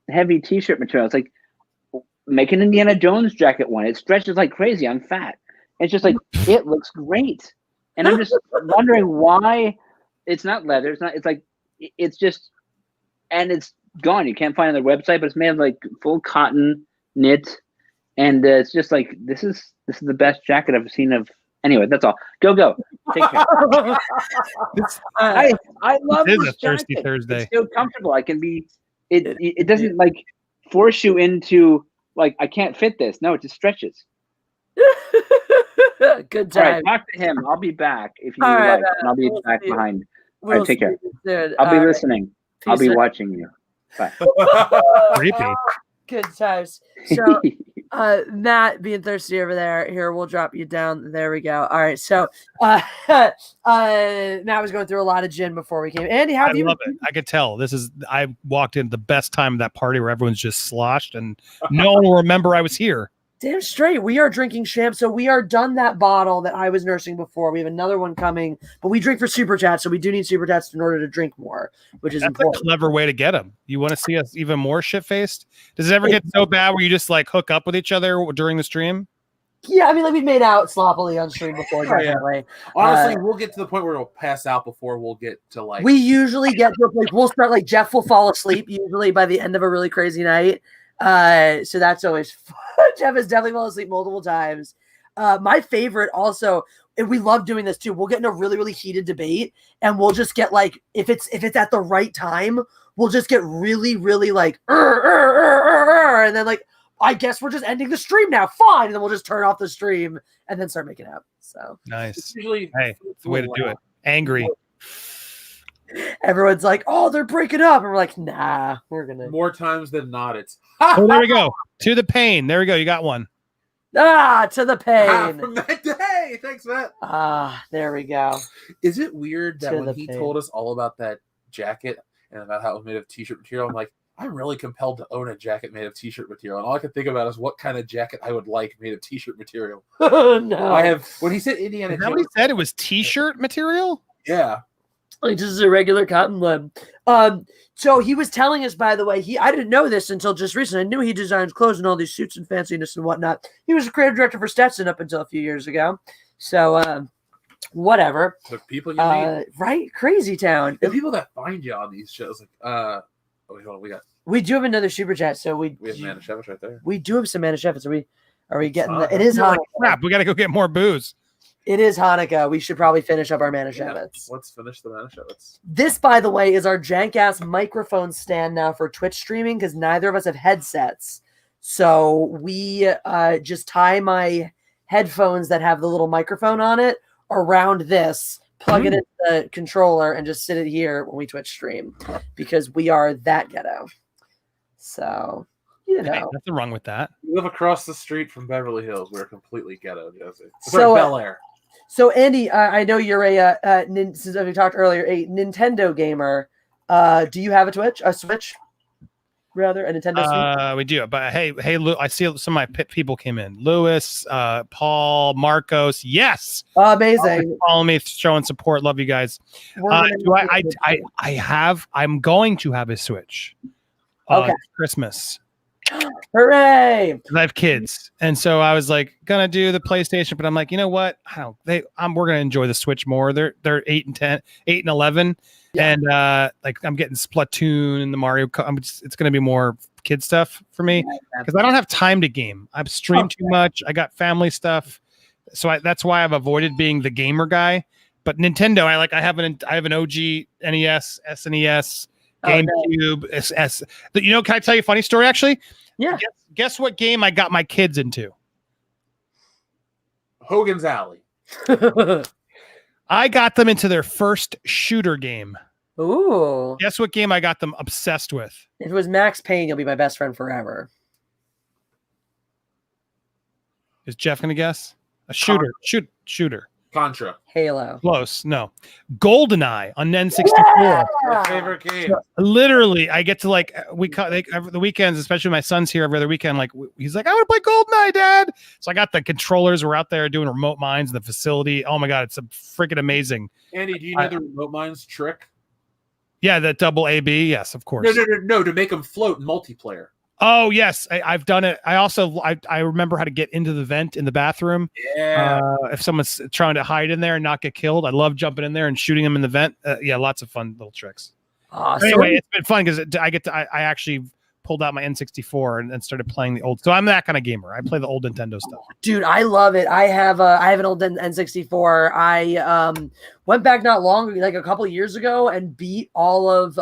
heavy t-shirt material. It's like make an Indiana Jones jacket one. It stretches like crazy. I'm fat. It's just like it looks great, and I'm just wondering why it's not leather. It's just gone. You can't find it on their website, but it's made of like full cotton knit, and it's just like this is the best jacket I've seen of. Anyway, that's all. Go. Take care. I love It is this a thirsty jacket. Thursday. It's so comfortable. I can be. It doesn't like force you into like I can't fit this. No, it just stretches. Good All right, time. talk to him. I'll be back if you All right, like, and I'll be we'll back see you. behind. We'll right, take see care. you soon. I'll be All right. listening. I'll be Peace out. watching you. Bye. Creepy. Good times. So, Matt being thirsty over there. Here, we'll drop you down. There we go. All right. So, Matt was going through a lot of gin before we came. Andy, how have you? I love it. I could tell. I walked in the best time of that party where everyone's just sloshed and no one will remember I was here. Damn straight. We are drinking champ. So we are done that bottle that I was nursing before. We have another one coming, but we drink for super chats. So we do need super chats in order to drink more, which is That's important. a clever way to get them. You want to see us even more shit faced? Does it ever get so bad where you just like hook up with each other during the stream? Yeah, I mean, like we've made out sloppily on stream before. Definitely. Honestly, we'll get to the point where we'll pass out before we'll get to like. We usually get to like we'll start like Jeff will fall asleep usually by the end of a really crazy night. So that's always fun. Jeff has definitely fallen asleep multiple times. My favorite also, and we love doing this too. We'll get in a really, really heated debate, and we'll just get like if it's at the right time, we'll just get really, really like and then like I guess we're just ending the stream now. Fine, and then we'll just turn off the stream and then start making out. So nice. Usually, hey, it's the way to do it. Angry. Everyone's like, "Oh, they're breaking up," and we're like, "Nah, we're gonna." More times than not, it's. Oh, there we go. To the pain. There we go. You got one. To the pain. From that day. Thanks, Matt. There we go. Is it weird that To when the he pain. told us all about that jacket and about how it was made of t-shirt material, I'm like, I'm really compelled to own a jacket made of t-shirt material. And all I can think about is what kind of jacket I would like made of t-shirt material. No, I have, when he said Indiana Is that what he said? It was t-shirt material? Yeah. like just a regular cotton lib. So he was telling us, by the way, I didn't know this until just recently. I knew he designs clothes and all these suits and fanciness and whatnot. He was a creative director for Stetson up until a few years ago. So whatever. The people you meet. Right? Crazy town. The people that find you on these shows, like, oh, wait, hold on, We do have another super chat, so we have Manischewitz right there. We do have some Manischewitz. Are we getting fine. it is Hanukkah. Crap, we got to go get more booze. It is Hanukkah. We should probably finish up our Manischewitz. Let's finish the Manischewitz. This, by the way, is our jank-ass microphone stand now for Twitch streaming because neither of us have headsets. So we just tie my headphones that have the little microphone on it around this, plug it into the controller, and just sit it here when we Twitch stream because we are that ghetto. So, you know. Hey, nothing wrong with that. We live across the street from Beverly Hills. We're completely ghetto, Jesse. So, Bel Air. So, Andy, I know you're since we talked earlier, a Nintendo gamer. Do you have a Switch? Rather, a Nintendo Switch? We do. But hey, Lou, I see some of my people came in. Lewis, Paul, Marcos. Yes. Amazing. Follow me, showing support. Love you guys. I'm going to have a Switch. Okay. Christmas. Hooray! I have kids, and so I was like gonna do the PlayStation, but I'm like, you know what? We're gonna enjoy the Switch more. They're 8 and 11, and like I'm getting Splatoon and the Mario. It's gonna be more kid stuff for me because I don't have time to game. I've streamed too much. I got family stuff, so that's why I've avoided being the gamer guy. But Nintendo, I have an OG NES, SNES. GameCube, SS. You know, can I tell you a funny story? Actually, yeah. Guess what game I got my kids into? Hogan's Alley. I got them into their first shooter game. Ooh. Guess what game I got them obsessed with? If it was Max Payne, you'll be my best friend forever. Is Jeff gonna guess? A shooter. Shooter. Contra. Halo. Close. No. GoldenEye on N64. My favorite game. So, literally, I get to like the weekends, especially my son's here every other weekend. Like he's like, I want to play GoldenEye, Dad. So I got the controllers. We're out there doing remote mines in the facility. Oh my god, it's a freaking amazing. Andy, do you know the remote mines trick? Yeah, the double AB. Yes, of course. No. To make them float in multiplayer. Oh yes, I've done it. I also I remember how to get into the vent in the bathroom. Yeah. If someone's trying to hide in there and not get killed, I love jumping in there and shooting them in the vent. Yeah, lots of fun little tricks. Awesome. Anyway, it's been fun because I actually pulled out my N64 and started playing the old. So I'm that kind of gamer. I play the old Nintendo stuff. Dude, I love it. I have an old N64. I went back not long, like a couple of years ago, and beat all of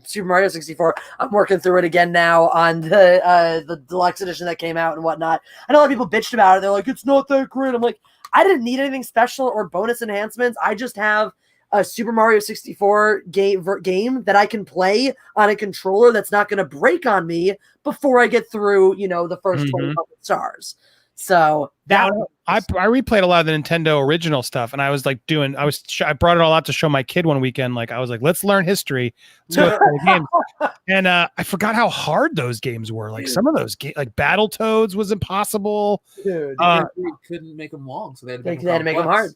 Super Mario 64. I'm working through it again now on the deluxe edition that came out and whatnot. I know a lot of people bitched about it. They're like, it's not that great. I'm like, I didn't need anything special or bonus enhancements. I just have a Super Mario 64 game that I can play on a controller that's not going to break on me before I get through, the first 20 stars. So I replayed a lot of the Nintendo original stuff, and I was like I brought it all out to show my kid one weekend. Like I was like, let's learn history. Let's go through the games. And I forgot how hard those games were. Like some of those games, like Battletoads was impossible. Dude, they couldn't make them long, so they had to make them hard.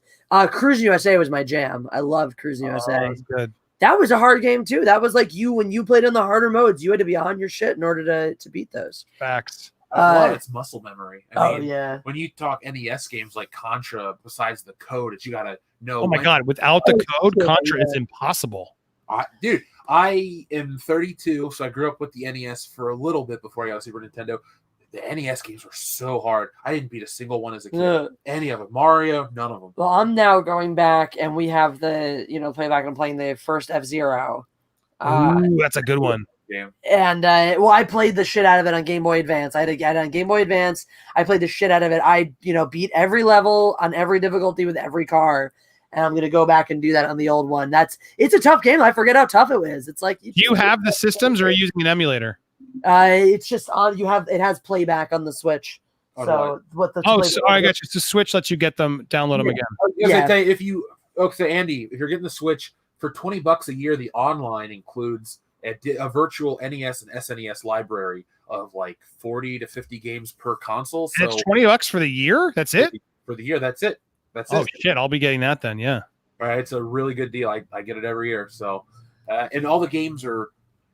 Cruising USA was my jam. I loved Cruising USA. That's good. That was a hard game too. That was like when you played in the harder modes, you had to be on your shit in order to beat those. Facts. A lot of it's muscle memory. I mean, yeah. When you talk NES games like Contra, besides the code, you gotta know. Oh my god! Without the code, Contra is impossible. Dude, I am 32, so I grew up with the NES for a little bit before I got a Super Nintendo. The NES games were so hard. I didn't beat a single one as a kid. Any of them. Mario, none of them. Well, I'm now going back, and we have playback and playing the first F-Zero. Ooh, that's a good one. Game. And I played the shit out of it on Game Boy Advance. I had to get it on Game Boy Advance. I played the shit out of it. I beat every level on every difficulty with every car, and I'm gonna go back and do that on the old one. It's a tough game. I forget how tough it is. It's like, do you have the systems, or are you using an emulator? It's just on. It has playback on the Switch. I got you. So the Switch lets you get them, download them again. Andy, if you're getting the Switch for $20 a year, the online includes a virtual NES and SNES library of like 40 to 50 games per console. So it's $20 for the year. That's it for the year. That's it. Shit! I'll be getting that then. Yeah. All right. It's a really good deal. I get it every year. So, and all the games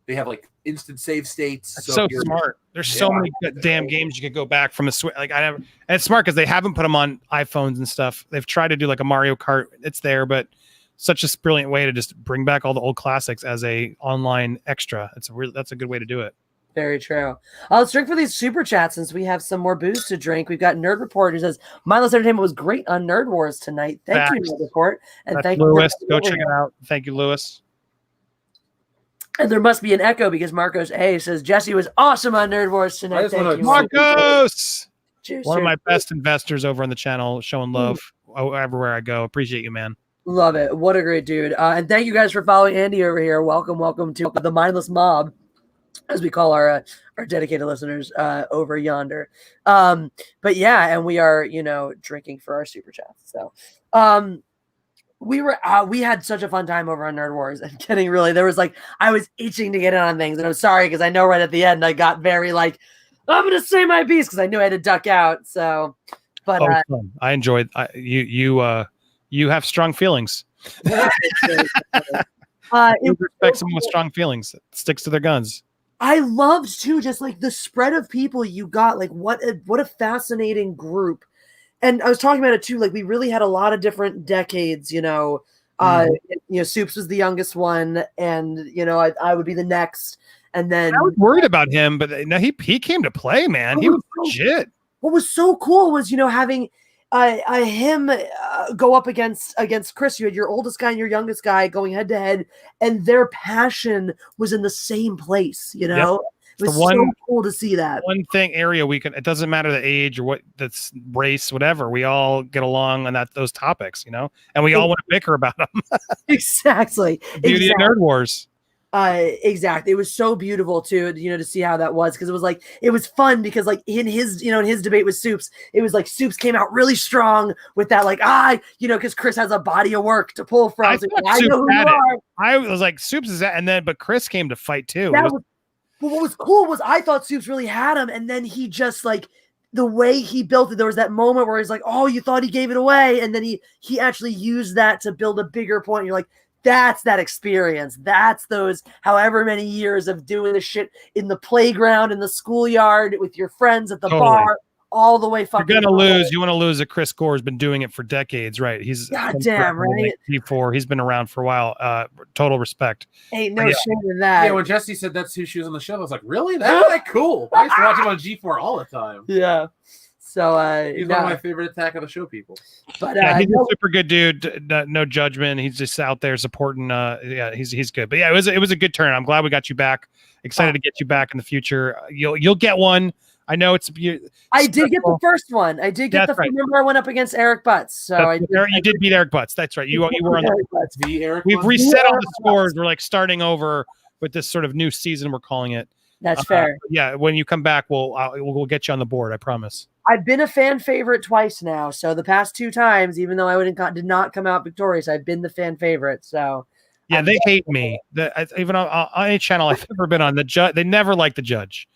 they have like instant save states. That's so smart. There's so many damn games you could go back from a Switch. And it's smart because they haven't put them on iPhones and stuff. They've tried to do like a Mario Kart. It's there, but such a brilliant way to just bring back all the old classics as a online extra. That's a good way to do it. Very true. Let's drink for these super chats since we have some more booze to drink. We've got Nerd Report who says Mindless Entertainment was great on Nerd Wars thank you, Nerd Report, and thank you, Lewis. Go check it out. Thank you, Lewis. And there must be an echo because Marcos A says Jesse was awesome on Nerd Wars tonight. Thank you, Marcos. Cheers, one of my best investors over on the channel, showing love everywhere I go. Appreciate you, man. Love it. What a great dude. And thank you guys for following Andy over here. Welcome to the Mindless Mob, as we call our dedicated listeners over yonder. But yeah, and we are, drinking for our super chats. So we had such a fun time over on Nerd Wars and I was itching to get in on things, and I'm sorry because I know right at the end I got very I'm gonna say my piece because I knew I had to duck out. So but I enjoyed you have strong feelings. Respect someone with strong feelings that sticks to their guns. I loved too, just like the spread of people you got. Like what a fascinating group. And I was talking about it too. Like we really had a lot of different decades. Soups was the youngest one, and I would be the next. And then I was worried about him, but no, he came to play, man. He was legit. What was so cool was having him go up against Chris. You had your oldest guy and your youngest guy going head to head, and their passion was in the same place. Yep. It was so cool to see that. One thing area it doesn't matter the age or that's race, whatever. We all get along on those topics, and we all want to bicker about them. Exactly. Beauty of Nerd Wars. Exactly. It was so beautiful too, to see how that was, because it was fun because in his debate with Soups, it was like Soups came out really strong with that, because Chris has a body of work to pull from. I know who you are. I was like, Soups is that, but Chris came to fight too. But what was cool was I thought Soups really had him, and then he just the way he built it, there was that moment where he's like, oh, you thought he gave it away, and then he actually used that to build a bigger point. You're like, that's that experience. That's those however many years of doing the shit in the playground, in the schoolyard, with your friends at the bar. all the way fucking. You're gonna lose. You want to lose. Chris Gore has been doing it for decades, right? He's goddamn right. G4. He's been around for a while. Total respect. Ain't no shame in that. Yeah, when Jesse said that's who she was on the show, I was like, really? That's like cool. I used to watch him on G4 all the time. Yeah. So he's one of my favorite Attack of the Show people. But he's a super good dude. No judgment. He's just out there supporting. He's good. But yeah, it was a good turn. I'm glad we got you back. Excited to get you back in the future. You'll get one. I know it's. I did get the first one. I did get Remember, I went up against Eric Butts. So you did beat Eric Butts. That's right. You were on the. We've reset all the scores. We're like starting over with this sort of new season. We're calling it. That's fair. Yeah, when you come back, we'll get you on the board. I promise. I've been a fan favorite twice now. So the past 2 times, even though I did not come out victorious, I've been the fan favorite. So yeah, they hate me. Even on any channel I've ever been on, the judge, they never like the judge.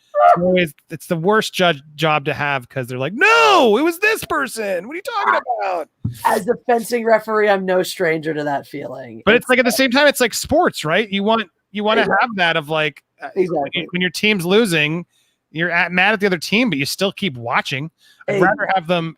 It's the worst job to have because they're like, no, it was this person. What are you talking about? As a fencing referee, I'm no stranger to that feeling. But it's like at the same time, it's like sports, right? You want to have that of like when your team's losing, you're mad at the other team, but you still keep watching. I'd rather have them,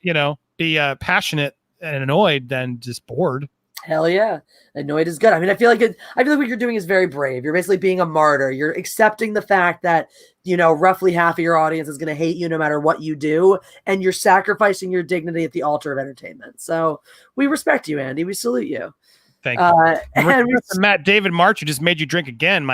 be passionate and annoyed than just bored. Hell yeah. Annoyed is good. I mean, I feel like what you're doing is very brave. You're basically being a martyr. You're accepting the fact that, roughly half of your audience is going to hate you no matter what you do. And you're sacrificing your dignity at the altar of entertainment. So we respect you, Andy. We salute you. Thank you. And Matt David March, who just made you drink again.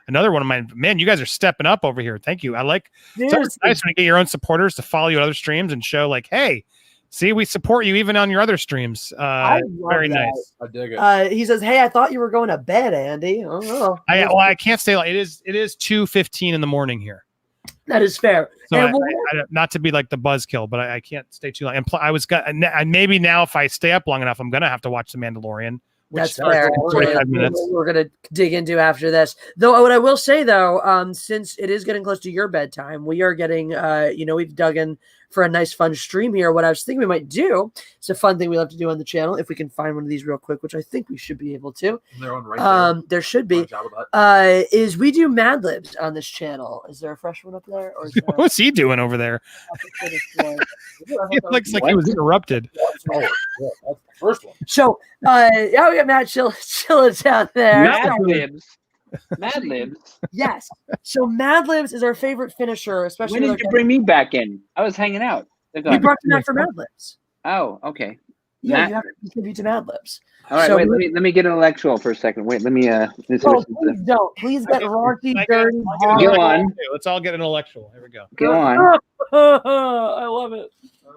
Another one of my man, you guys are stepping up over here. Thank you. It's nice when you get your own supporters to follow you on other streams and show like, hey, see, we support you even on your other streams. Very nice. I dig it. He says, "Hey, I thought you were going to bed, Andy." Oh, I can't stay long. It is 2:15 in the morning here. That is fair. So not to be like the buzzkill, but I can't stay too long. And maybe now if I stay up long enough, I'm gonna have to watch The Mandalorian. That's fair. We're gonna dig into after this. Though, what I will say though, since it is getting close to your bedtime, we are getting, we've dug in for a nice fun stream here. What I was thinking we might do, it's a fun thing we love to do on the channel. If we can find one of these real quick, which I think we should be able to. They're on right there. There should be. Is we do Mad Libs on this channel. Is there a fresh one up there? Or what's he doing over there? It looks like he was interrupted. That's the first one. So, we got Matt chilling down there. Mad Libs. Yes. So Mad Libs is our favorite finisher, especially. When did you bring me back in? I was hanging out. We brought you back for Mad Libs. Oh, okay. Yeah, you have to contribute to Mad Libs. All right, wait. Let me get intellectual for a second. Wait, let me. Please don't. Please get raunchy, dirty. Go on. Let's all get intellectual. Here we go. Go on. I love it.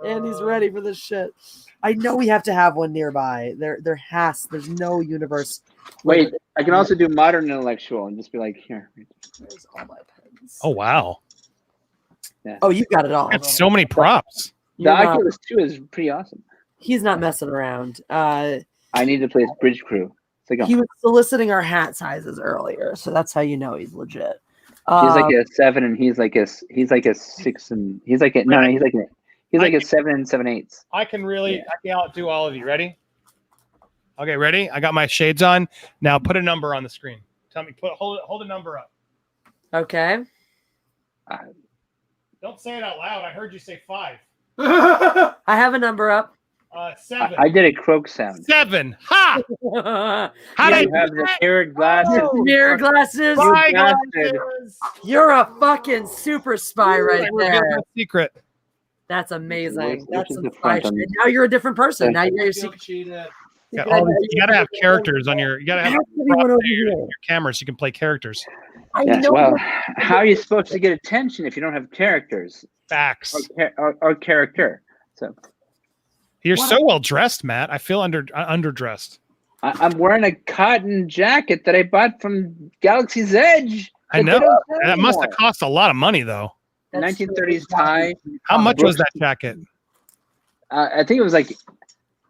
Andy's ready for this shit. I know we have to have one nearby. There's no universe. Wait, I can also do modern intellectual and just be like, here. There's all my pens. Oh wow. Yeah. Oh, you got it all. That's so many props. The Oculus 2 is pretty awesome. He's not messing around. I need to play Bridge Crew. He was soliciting our hat sizes earlier, so that's how you know he's legit. He's like a 7 and he's like a 6 and he's like a 7 and 7/8. I can outdo all of you. Ready? Okay, ready? I got my shades on. Now put a number on the screen. Tell me, hold a number up. Okay. Don't say it out loud. I heard you say 5. I have a number up. 7. I did a croak sound. 7. Ha! How do you have the mirrored glasses? Mirror glasses. Spy glasses. You're a fucking super spy right there. Secret. That's amazing. That's some spy shit. Now you're a different person. Now you're your secret. You gotta have characters on your. You gotta have your camera so you can play characters. Yes, well, how are you supposed to get attention if you don't have characters? Facts. Or character. So. You're so well dressed, Matt. I feel underdressed. I'm wearing a cotton jacket that I bought from Galaxy's Edge. I know. That must have cost a lot of money, though. 1930s tie. How much was that jacket? I think it was like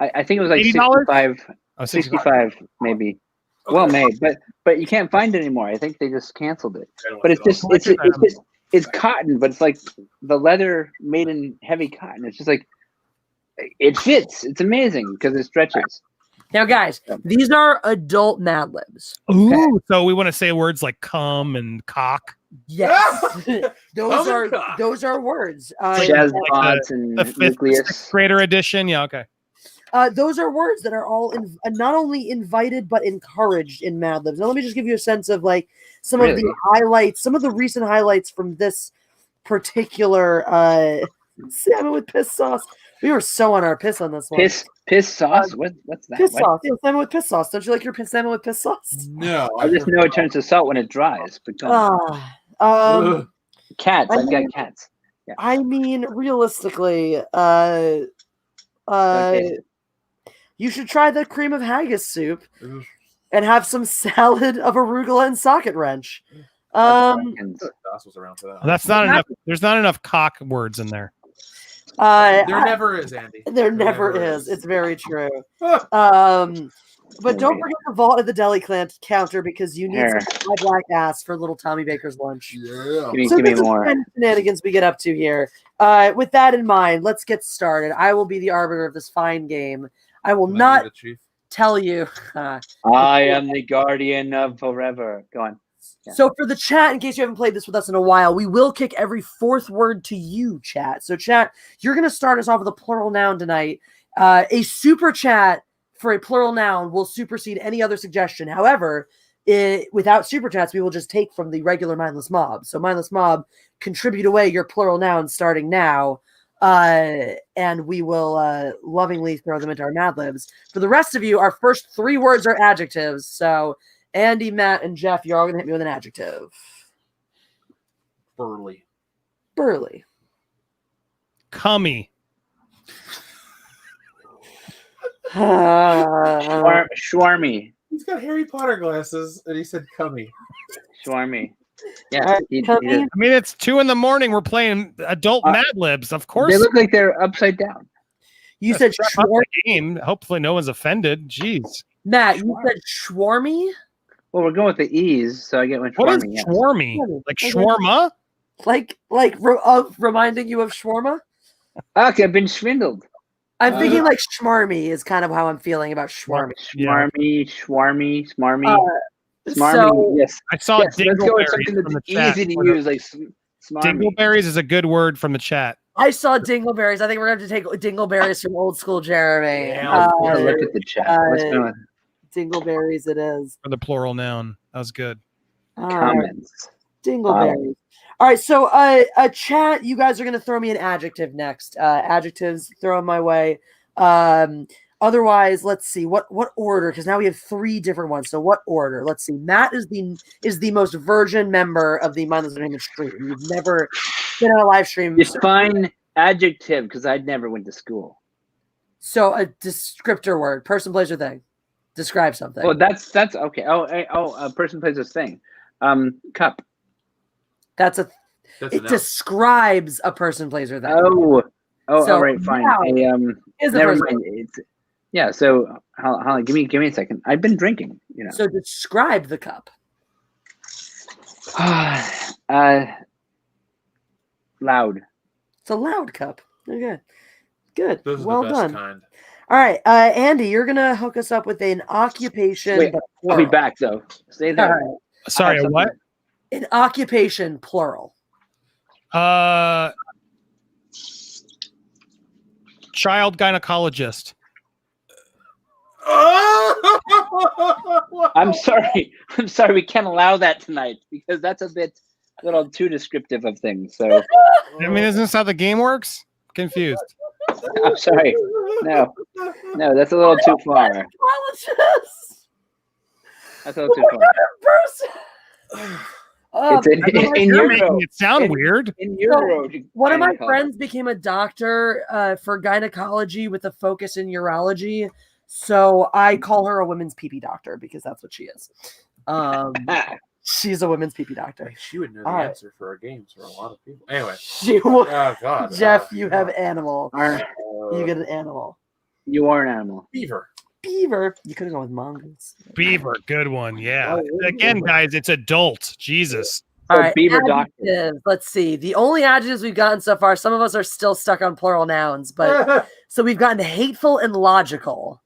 $65. Oh, 65 maybe. Okay. Well made, but you can't find it anymore. I think they just canceled it. But it's cotton, but it's like the leather made in heavy cotton. It's just like it fits. It's amazing because it stretches. Now, guys, these are adult Mad Libs. Ooh, so we want to say words like cum and cock. Yes, Common cock. those are words. Jazz like bots and The fifth, nucleus. sixth grader edition. Yeah, okay. Those are words that are all not only invited but encouraged in Mad Libs. Now, let me just give you a sense of like some of the highlights, some of the recent highlights from this particular salmon with piss sauce. We were so on our piss on this one. Piss sauce? What's that? Piss sauce. Yeah, salmon with piss sauce. Don't you like your salmon with piss sauce? No, I just know it turns to salt when it dries. But cats. I've got cats. Yeah. I mean, realistically, you should try the cream of haggis soup and have some salad of arugula and socket wrench. was around for that. That's not enough. There's not enough cock words in there. There never is, Andy. There never is. It's very true. But don't forget the vault at the deli counter because you need some black ass for little Tommy Baker's lunch. Yeah. Give me more. Shenanigans we get up to here. With that in mind, let's get started. I will be the arbiter of this fine game. I will not tell you. I am the guardian of forever. Go on. Yeah. So for the chat, in case you haven't played this with us in a while, we will kick every fourth word to you, chat. So chat, you're going to start us off with a plural noun tonight. A super chat for a plural noun will supersede any other suggestion. However, without super chats, we will just take from the regular Mindless Mob. So Mindless Mob, contribute away your plural nouns starting now, and we will lovingly throw them into our Mad Libs. For the rest of you, our first three words are adjectives. So Andy, Matt, and Jeff, you're all going to hit me with an adjective. Burly. Burly. Cummy. Schwarmy. He's got Harry Potter glasses, and he said "cummy." Schwarmy. Yeah. He I mean, it's 2 a.m. We're playing adult Mad Libs. Of course. They look like they're upside down. You said schwarmy. Game. Hopefully, no one's offended. Jeez. Matt, you said schwarmy? Well, we're going with the E's, so I get one. What is schwarmy? Like shawarma? Like reminding you of shawarma? Okay, I've been swindled. I'm thinking like schmarmy is kind of how I'm feeling about shawarma. Schmarmy. So, yes. I saw let's go with something dingleberries from that's the chat. easy to use, like smarmy. Dingleberries is a good word from the chat. I saw dingleberries. I think we're going to have to take dingleberries from old school Jeremy. Look at the chat. What's going on? Dingleberries it is. For the plural noun. That was good. Comments. Dingleberries. All right, so chat, you guys are going to throw me an adjective next. Adjectives thrown my way. Otherwise, let's see what order, because now we have 3 different ones. So what order? Let's see. Matt is the most virgin member of the Mindless Entertainment stream. You've never been on a live stream. Define adjective, because I never went to school. So a descriptor word, person, place, or thing. Describe something. Oh, that's okay. A person, place, or thing. Cup. It describes a person, place, or thing. Oh, So all right, fine. Never mind. Yeah. So, give me a second. I've been drinking. So describe the cup. Loud. It's a loud cup. Okay. Good. Those are well the best done. kind. All right, Andy, you're gonna hook us up with an occupation. Wait, I'll be back though. Stay there. All right. Sorry, what? An occupation, plural. Child gynecologist. I'm sorry. We can't allow that tonight because that's a little too descriptive of things. So I mean, isn't this how the game works? Confused. I'm sorry. No, that's a little too far. That's a little too far. It's in You're Euro. making it sound weird. In Euro. One of my friends became a doctor for gynecology with a focus in urology. So I call her a women's pee-pee doctor because that's what she is. She's a women's pee-pee doctor. She would know the answer for our games for a lot of people. Anyway. Oh, God. Jeff, you have animal. You get an animal. You are an animal. Beaver. You could have gone with mongoose. Beaver, good one. Yeah. Again, guys, it's adult. Jesus. All right, beaver doctor. Let's see. The only adjectives we've gotten so far, some of us are still stuck on plural nouns, but so we've gotten hateful and logical.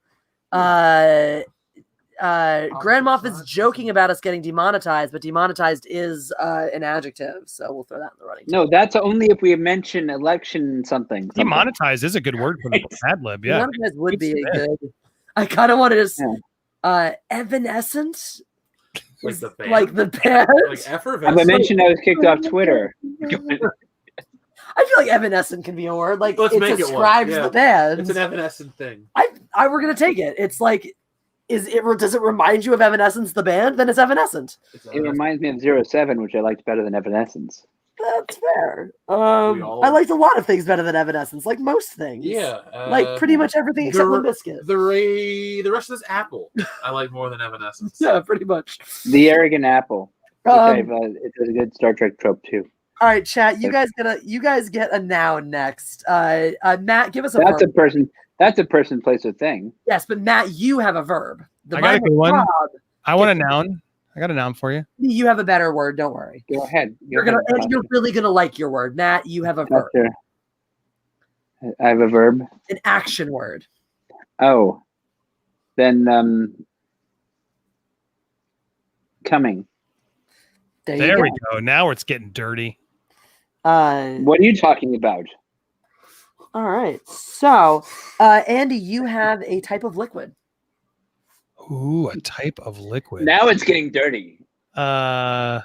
Grand Moff is joking about us getting demonetized, but demonetized is an adjective, so we'll throw that in the running. No, that's only if we mention election something. Demonetized is a good word for the ad lib. Yeah, Demonetized would be a good. I kind of wanted to. Evanescent. Like the band. Like the band. Like effervescent. Have I mentioned I was kicked off Twitter? I feel like evanescent can be a word. Like Let's it make describes it one. Yeah. the band. It's an evanescent thing. We're gonna take it. It's like, does it remind you of Evanescence the band? Then it's Evanescent. It reminds me of 07, which I liked better than Evanescence. That's fair. I liked a lot of things better than Evanescence, like most things. Yeah. Like pretty much everything except Limp Bizkit. The rest of this apple, I like more than Evanescence. Yeah, pretty much. The Arrogant Apple. It's a good Star Trek trope too. All right, chat. You guys get a noun next. Matt, give us a verb. That's a person, place, or thing. Yes, but Matt, you have a verb. I got a good one. I want a noun. I got a noun for you. You have a better word. Don't worry. Go ahead. You're really gonna like your word, Matt. You have a verb. I have a verb. An action word. Oh, then coming. There we go. Now it's getting dirty. What are you talking about? All right. So, Andy, you have a type of liquid. Ooh, a type of liquid. Now it's getting dirty. I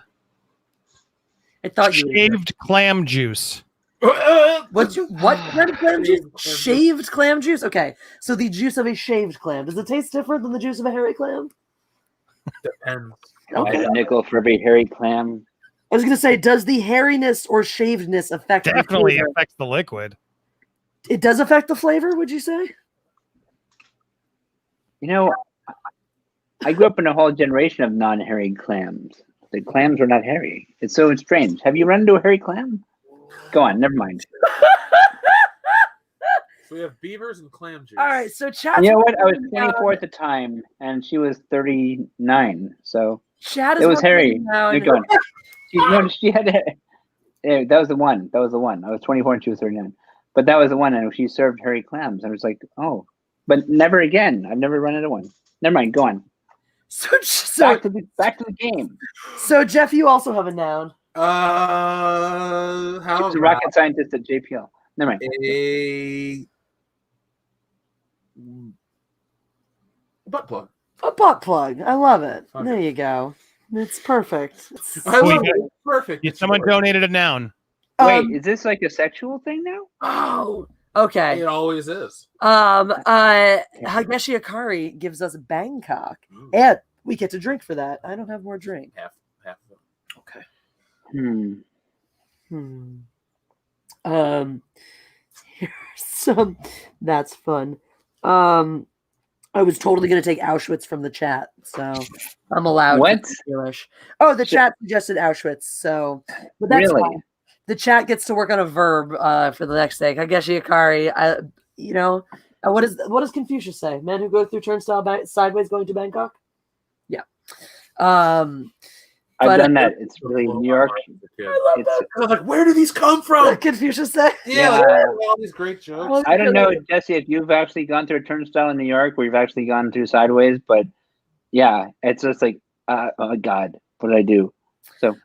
thought shaved clam juice. What kind of clam juice? Shaved clam juice? Okay. So the juice of a shaved clam. Does it taste different than the juice of a hairy clam? Depends. Okay. A nickel for every hairy clam. I was gonna say, does the hairiness or shavedness affect? Definitely affects the liquid. It does affect the flavor. Would you say? You know, I grew up in a whole generation of non-hairy clams. The clams were not hairy. It's so strange. Have you run into a hairy clam? Go on. Never mind. So we have beavers and clam juice. All right. So Chad. You know what? I was 24 at the time, and she was 39. So Chad it was hairy. Go on. She had. That was the one. I was 24 and she was 39. But that was the one, and she served hairy clams. I was like, oh, but never again. I've never run into one. Never mind. Go on. So back to the game. So Jeff, you also have a noun. How? She's a rocket scientist at JPL. Never mind. A butt plug. A butt plug. I love it. Okay. There you go. It's perfect. I love it. It's perfect. Someone donated a noun. Wait, is this like a sexual thing now? Oh, okay. It always is. Hageshi Akari gives us Bangkok, and we get to drink for that. I don't have more drink. Half of them. Okay. Here's some. That's fun. I was totally going to take Auschwitz from the chat, so I'm allowed. What? Oh, the chat suggested Auschwitz, so but that's really fine. The chat gets to work on a verb for the next day. Hageshi Akari, what does Confucius say? Men who go through turnstile sideways going to Bangkok? Yeah. I've done that. It's really New York. I love that. I was like, where do these come from? What Confucius say? Yeah, all these great jokes. I don't know, Jesse, if you've actually gone through a turnstile in New York where you've actually gone through sideways, but yeah, it's just like, oh God, what did I do? So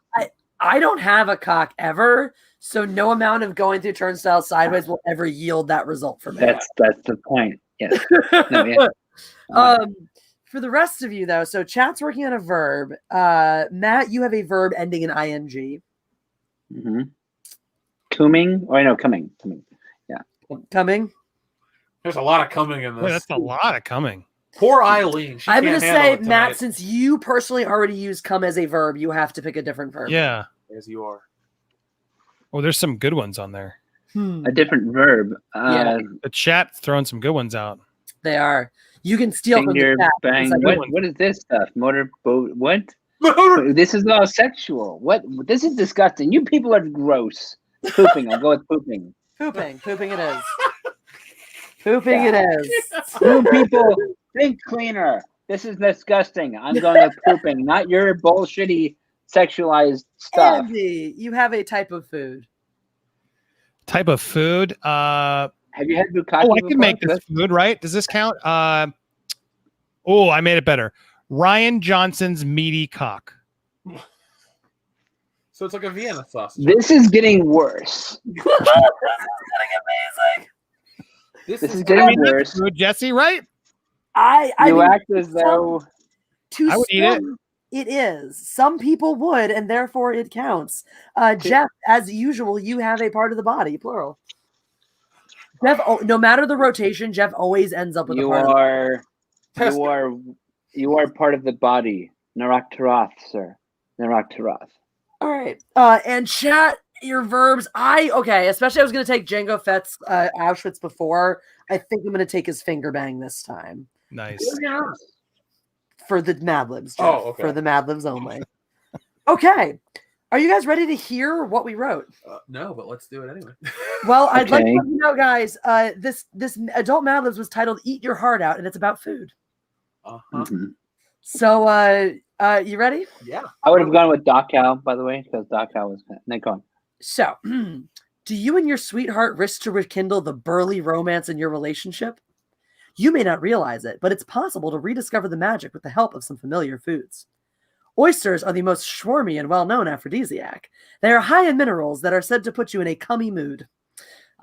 I don't have a cock ever, so no amount of going through turnstile sideways will ever yield that result for me. That's the point. Yes. No, yeah. For the rest of you, though, so chat's working on a verb. Matt, you have a verb ending in ing. Mm-hmm. Coming. Yeah. Coming. There's a lot of coming in this. Wait, that's a lot of coming. Poor Eileen. I'm going to say, Matt, since you personally already use come as a verb, you have to pick a different verb. Yeah. As you are. Oh, there's some good ones on there. A different verb. Yeah. The chat's throwing some good ones out. They are. You can steal from the chat. Bang. What is this stuff? Motorboat? What? This is all sexual. What? This is disgusting. You people are gross. Pooping. I'll go with pooping. Pooping it is. Pooping it is. You people think cleaner. This is disgusting. I'm going with pooping, not your bullshitty sexualized stuff. Andy, you have a type of food. Type of food? Have you had bukkake? I can make this food, right? Does this count? Oh, I made it better. Ryan Johnson's meaty cock. So it's like a Vienna sausage. This is getting worse. This is getting amazing. This is getting worse. Good, Jesse, right? I You mean, act as though I would eat it. It is. Some people would, and therefore it counts. Jeff, as usual, you have a part of the body, plural. Jeff, no matter the rotation, Jeff always ends up with a part. You are part of the body. Narak Tarath, sir. Narak Tarath. All right. And chat your verbs. Especially I was going to take Django Fett's Auschwitz before. I think I'm going to take his finger bang this time. Nice. For the Mad Libs, Jeff. Oh, okay. For the Mad Libs only. Okay. Are you guys ready to hear what we wrote? No, but let's do it anyway. Well, I'd like to let you know, guys, this adult Mad Libs was titled Eat Your Heart Out, and it's about food. Mm-hmm. So, you ready? Yeah. I would have gone with Dachau, by the way, because Dachau was Nikon. So, do you and your sweetheart risk to rekindle the burly romance in your relationship? You may not realize it, but it's possible to rediscover the magic with the help of some familiar foods. Oysters are the most swarmy and well-known aphrodisiac. They are high in minerals that are said to put you in a cummy mood.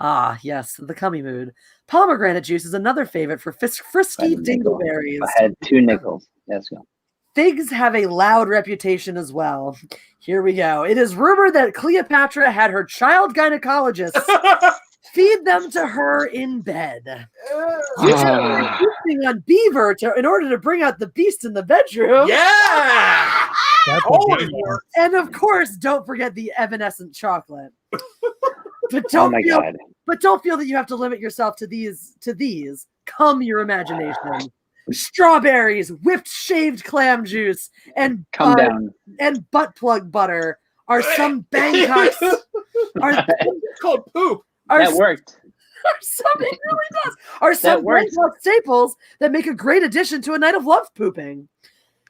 Ah, yes, the cummy mood. Pomegranate juice is another favorite for frisky dingleberries. I had 2 nickels. Yes, go. Figs have a loud reputation as well. Here we go. It is rumored that Cleopatra had her child gynecologist feed them to her in bed. Feasting on beaver in order to bring out the beast in the bedroom. Yeah! And of course, don't forget the evanescent chocolate. But don't feel that you have to limit yourself to these. Come your imagination. Strawberries, whipped shaved clam juice, and butt plug butter are some Bangkok's. It's called poop. That worked. It really does. Are some Bangkok staples that make a great addition to a night of love pooping.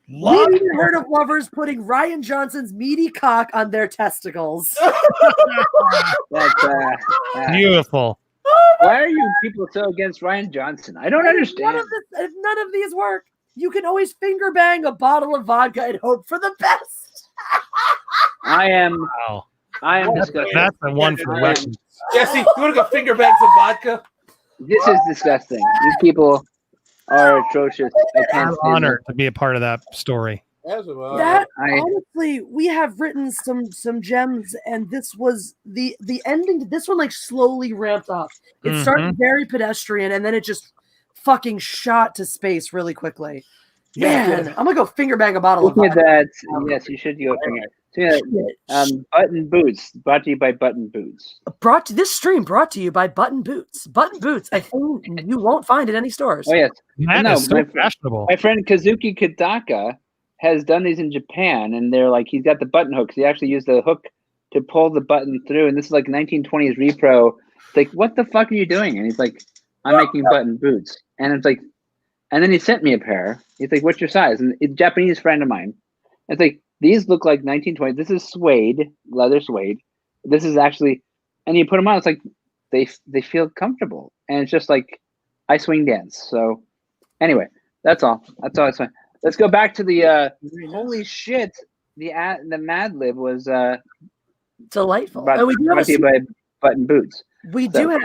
We've even heard of lovers putting Ryan Johnson's meaty cock on their testicles. That's beautiful. Why are you people so against Ryan Johnson? I don't understand. If none of these work, you can always finger bang a bottle of vodka and hope for the best. I am disgusted. That's the one for weapons. Jesse, you want to go finger bang some vodka? This is disgusting. You people are atrocious. I'm honored to be a part of that story. Honestly, we have written some gems, and this was the ending. This one slowly ramped up. It started very pedestrian, and then it just fucking shot to space really quickly. Man, I'm gonna go finger bang a bottle. Look at that. Yes, you should go finger. Button Boots, brought to you by Button Boots. This stream brought to you by Button Boots. Button Boots, I think you won't find in any stores. Oh yes, that is so fashionable. My friend Kazuki Kadaka has done these in Japan, and they're he's got the button hooks. He actually used the hook to pull the button through, and this is 1920s repro. It's what the fuck are you doing? And he's I'm making button boots, and it's and then he sent me a pair. He's what's your size? And it's a Japanese friend of mine. It's these look like 1920s. This is suede, leather suede. This is actually, and you put them on. It's they feel comfortable, and it's just I swing dance. So anyway, that's all. That's all. It's fine. Let's go back to the holy shit. The Mad Lib was delightful. Brought to you by Button Boots. We do have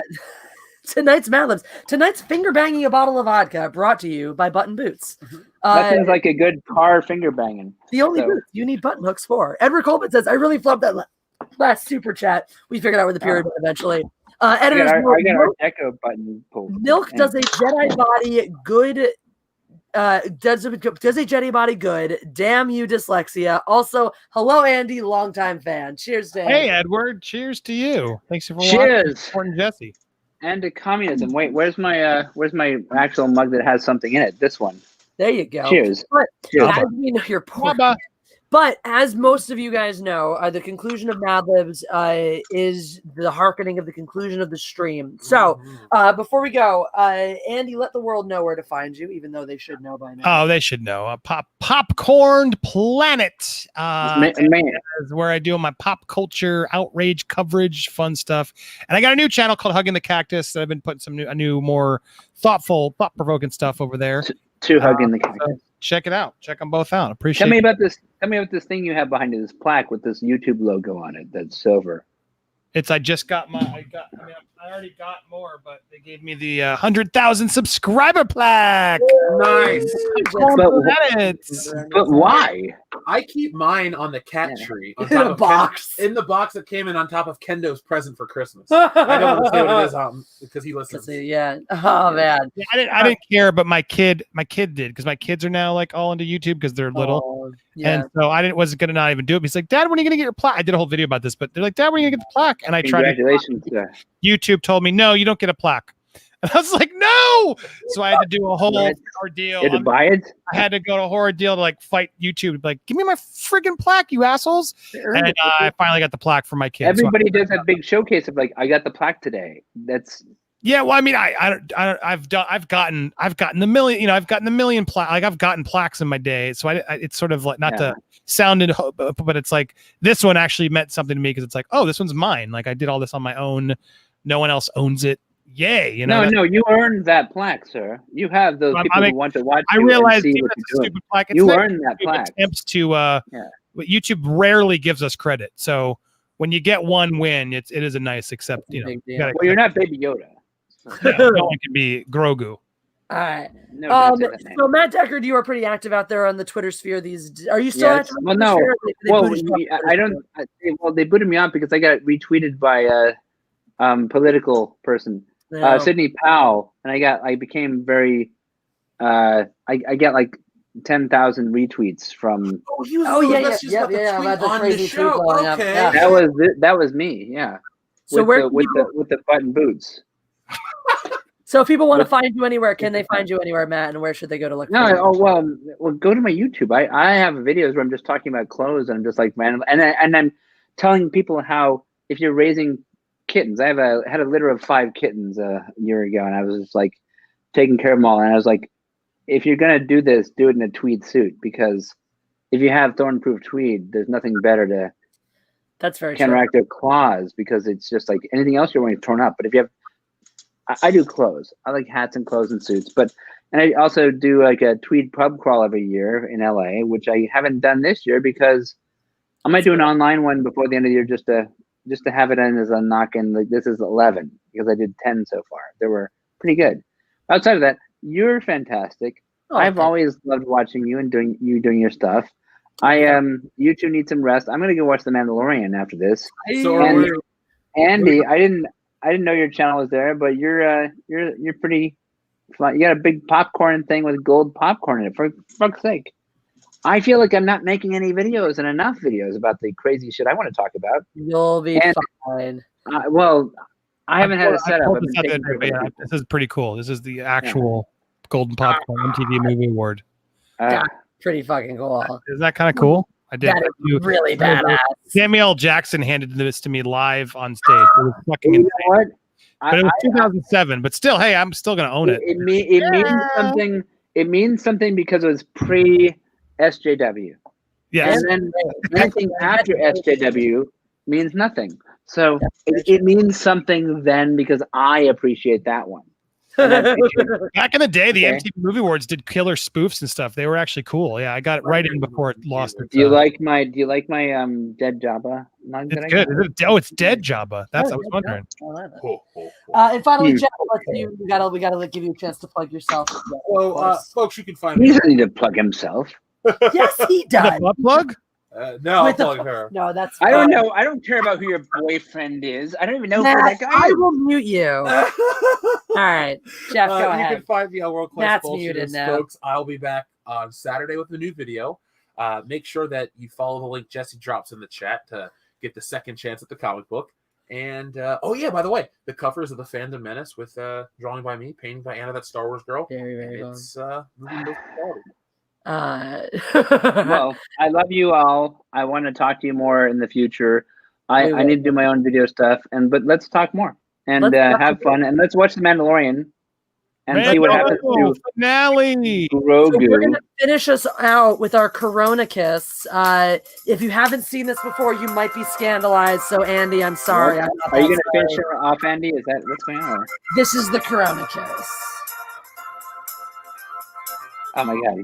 tonight's Mad Libs. Tonight's finger banging a bottle of vodka brought to you by Button Boots. That sounds like a good car finger banging. The only boots you need button hooks for. Edward Coleman says, "I really flubbed that last super chat. We figured out where the period went eventually." Editors, I got our Echo button pulled. Milk does a Jedi body good. Does a Jedi body good? Damn you, dyslexia. Also, hello, Andy, longtime fan. Cheers, Dan. Hey, Edward. Cheers to you. Thanks for watching, Jesse. And to communism. Wait, where's my actual mug that has something in it? This one. There you go. Cheers. Cheers. As we know, you're poor. But as most of you guys know, the conclusion of Mad Libs is the hearkening of the conclusion of the stream. So before we go, Andy, let the world know where to find you, even though they should know by now. Oh, they should know. Popcorn Planet is where I do my pop culture outrage coverage, fun stuff. And I got a new channel called Hugging the Cactus that I've been putting a new, more thoughtful, thought-provoking stuff over there. Two hugging the cactus. So check it out. Check them both out. Appreciate. Tell me about this. Tell me about this thing you have behind you, this plaque with this YouTube logo on it. That's silver. I just got my. I already got more, but they gave me the 100,000 subscriber plaque. Nice. But why? I keep mine on the cat tree. On In top a of box. in the box that came in on top of Kendo's present for Christmas. I don't want to say what it is because he listens. Yeah. Oh man. Yeah, I didn't care, but my kid did, because my kids are now like all into YouTube because they're little. And so wasn't gonna not even do it. He's like, Dad, when are you gonna get your plaque? I did a whole video about this, but they're like, Dad, when are you gonna get the plaque? And I tried. Congratulations. YouTube told me, no, you don't get a plaque. And I was like, no. So I had to do a whole ordeal. You had to buy it? I had to go to a horror deal to like fight YouTube. Like, give me my friggin' plaque, you assholes. And I finally got the plaque for my kids. Everybody does that big showcase of like, I got the plaque today. That's yeah. Well, I mean, I've gotten the million. You know, I've gotten the million plaque. Like I've gotten plaques in my day. So it's sort of like not to sound but it's like this one actually meant something to me because it's like, oh, this one's mine. Like I did all this on my own. No one else owns it. Yay! You know. No, you earned that plaque, sir. You have those people who want to watch. I realize even if it's a stupid plaque, you earned that plaque. Attempts to YouTube rarely gives us credit. So when you get one win, it is a nice accept. You know, well, you're not Baby Yoda. So. No one can be Grogu. All right. No, so Matt Deckard, you are pretty active out there on the Twitter sphere. Are you still active? Well, no. I don't. They booted me out because I got retweeted by a political person, Sidney Powell, and I became very. I get like 10,000 retweets from. About the crazy tweet blowing up. Yeah. That was me. Yeah. So with the button boots. So if people want to find you anywhere, can they find you anywhere, Matt? And where should they go to look for you? Well, go to my YouTube. I have videos where I'm just talking about clothes and I'm just like random, and I'm telling people how if you're raising kittens, I had a litter of 5 kittens a year ago, and I was just like taking care of them all, and I was like, if you're gonna do this, do it in a tweed suit, because if you have thorn-proof tweed, there's nothing better to counteract their claws, because it's just like anything else you're wearing torn up. But if you have I do clothes. I like hats and clothes and suits, and I also do like a tweed pub crawl every year in LA, which I haven't done this year because I might do an online one before the end of the year just to have it in as a knock-in. Like this is 11 because I did 10 so far. They were pretty good. Outside of that, you're fantastic. I've always loved watching you and doing your stuff. You two need some rest. I'm gonna go watch The Mandalorian after this. Andy, I didn't know your channel was there, but you're pretty fun. You got a big popcorn thing with gold popcorn in it. For fuck's sake. I feel like I'm not making any videos and enough videos about the crazy shit I want to talk about. You'll be fine. I haven't had a setup. This is pretty cool. This is the actual Golden Popcorn MTV Movie Award. Pretty fucking cool. Isn't that kind of cool? I did. That is really badass. Samuel L. Jackson handed this to me live on stage. It was fucking insane. You know what? But it was 2007. But still, hey, I'm still gonna own it. It means something. It means something because it was pre SJW. Yes. And then anything after SJW means nothing. So it means something then because I appreciate that one. Back in the day, the MTV Movie Awards did killer spoofs and stuff. They were actually cool. Yeah, I got it right in before it lost its. Do you like my Dead Jabba? It's good. It's Dead Jabba. I was wondering. And finally, Jeff, we gotta give you a chance to plug yourself. So, folks, you can find me. He doesn't need to plug himself. Yes, he does. The butt plug? No, I'll plug her. No, that's. I don't know. I don't care about who your boyfriend is. I don't even know who that guy is. I will mute you. All right, Jeff, go ahead. You can find me on World Class That's muted now. Folks, I'll be back on Saturday with a new video. Make sure that you follow the link Jesse drops in the chat to get the second chance at the comic book. And by the way, the covers of the Fandom Menace with drawing by me, painting by Anna, that Star Wars girl. Very, very it's moving close to quality. Well, I love you all. I want to talk to you more in the future. I need to do my own video stuff, but let's talk more and have fun, and let's watch The Mandalorian and see what happens to finale. Grogu. So we're gonna finish us out with our Corona kiss. If you haven't seen this before, you might be scandalized. So Andy, I'm sorry. Are you gonna finish her off, Andy? Is that what's going on? This is the Corona kiss. Oh my god.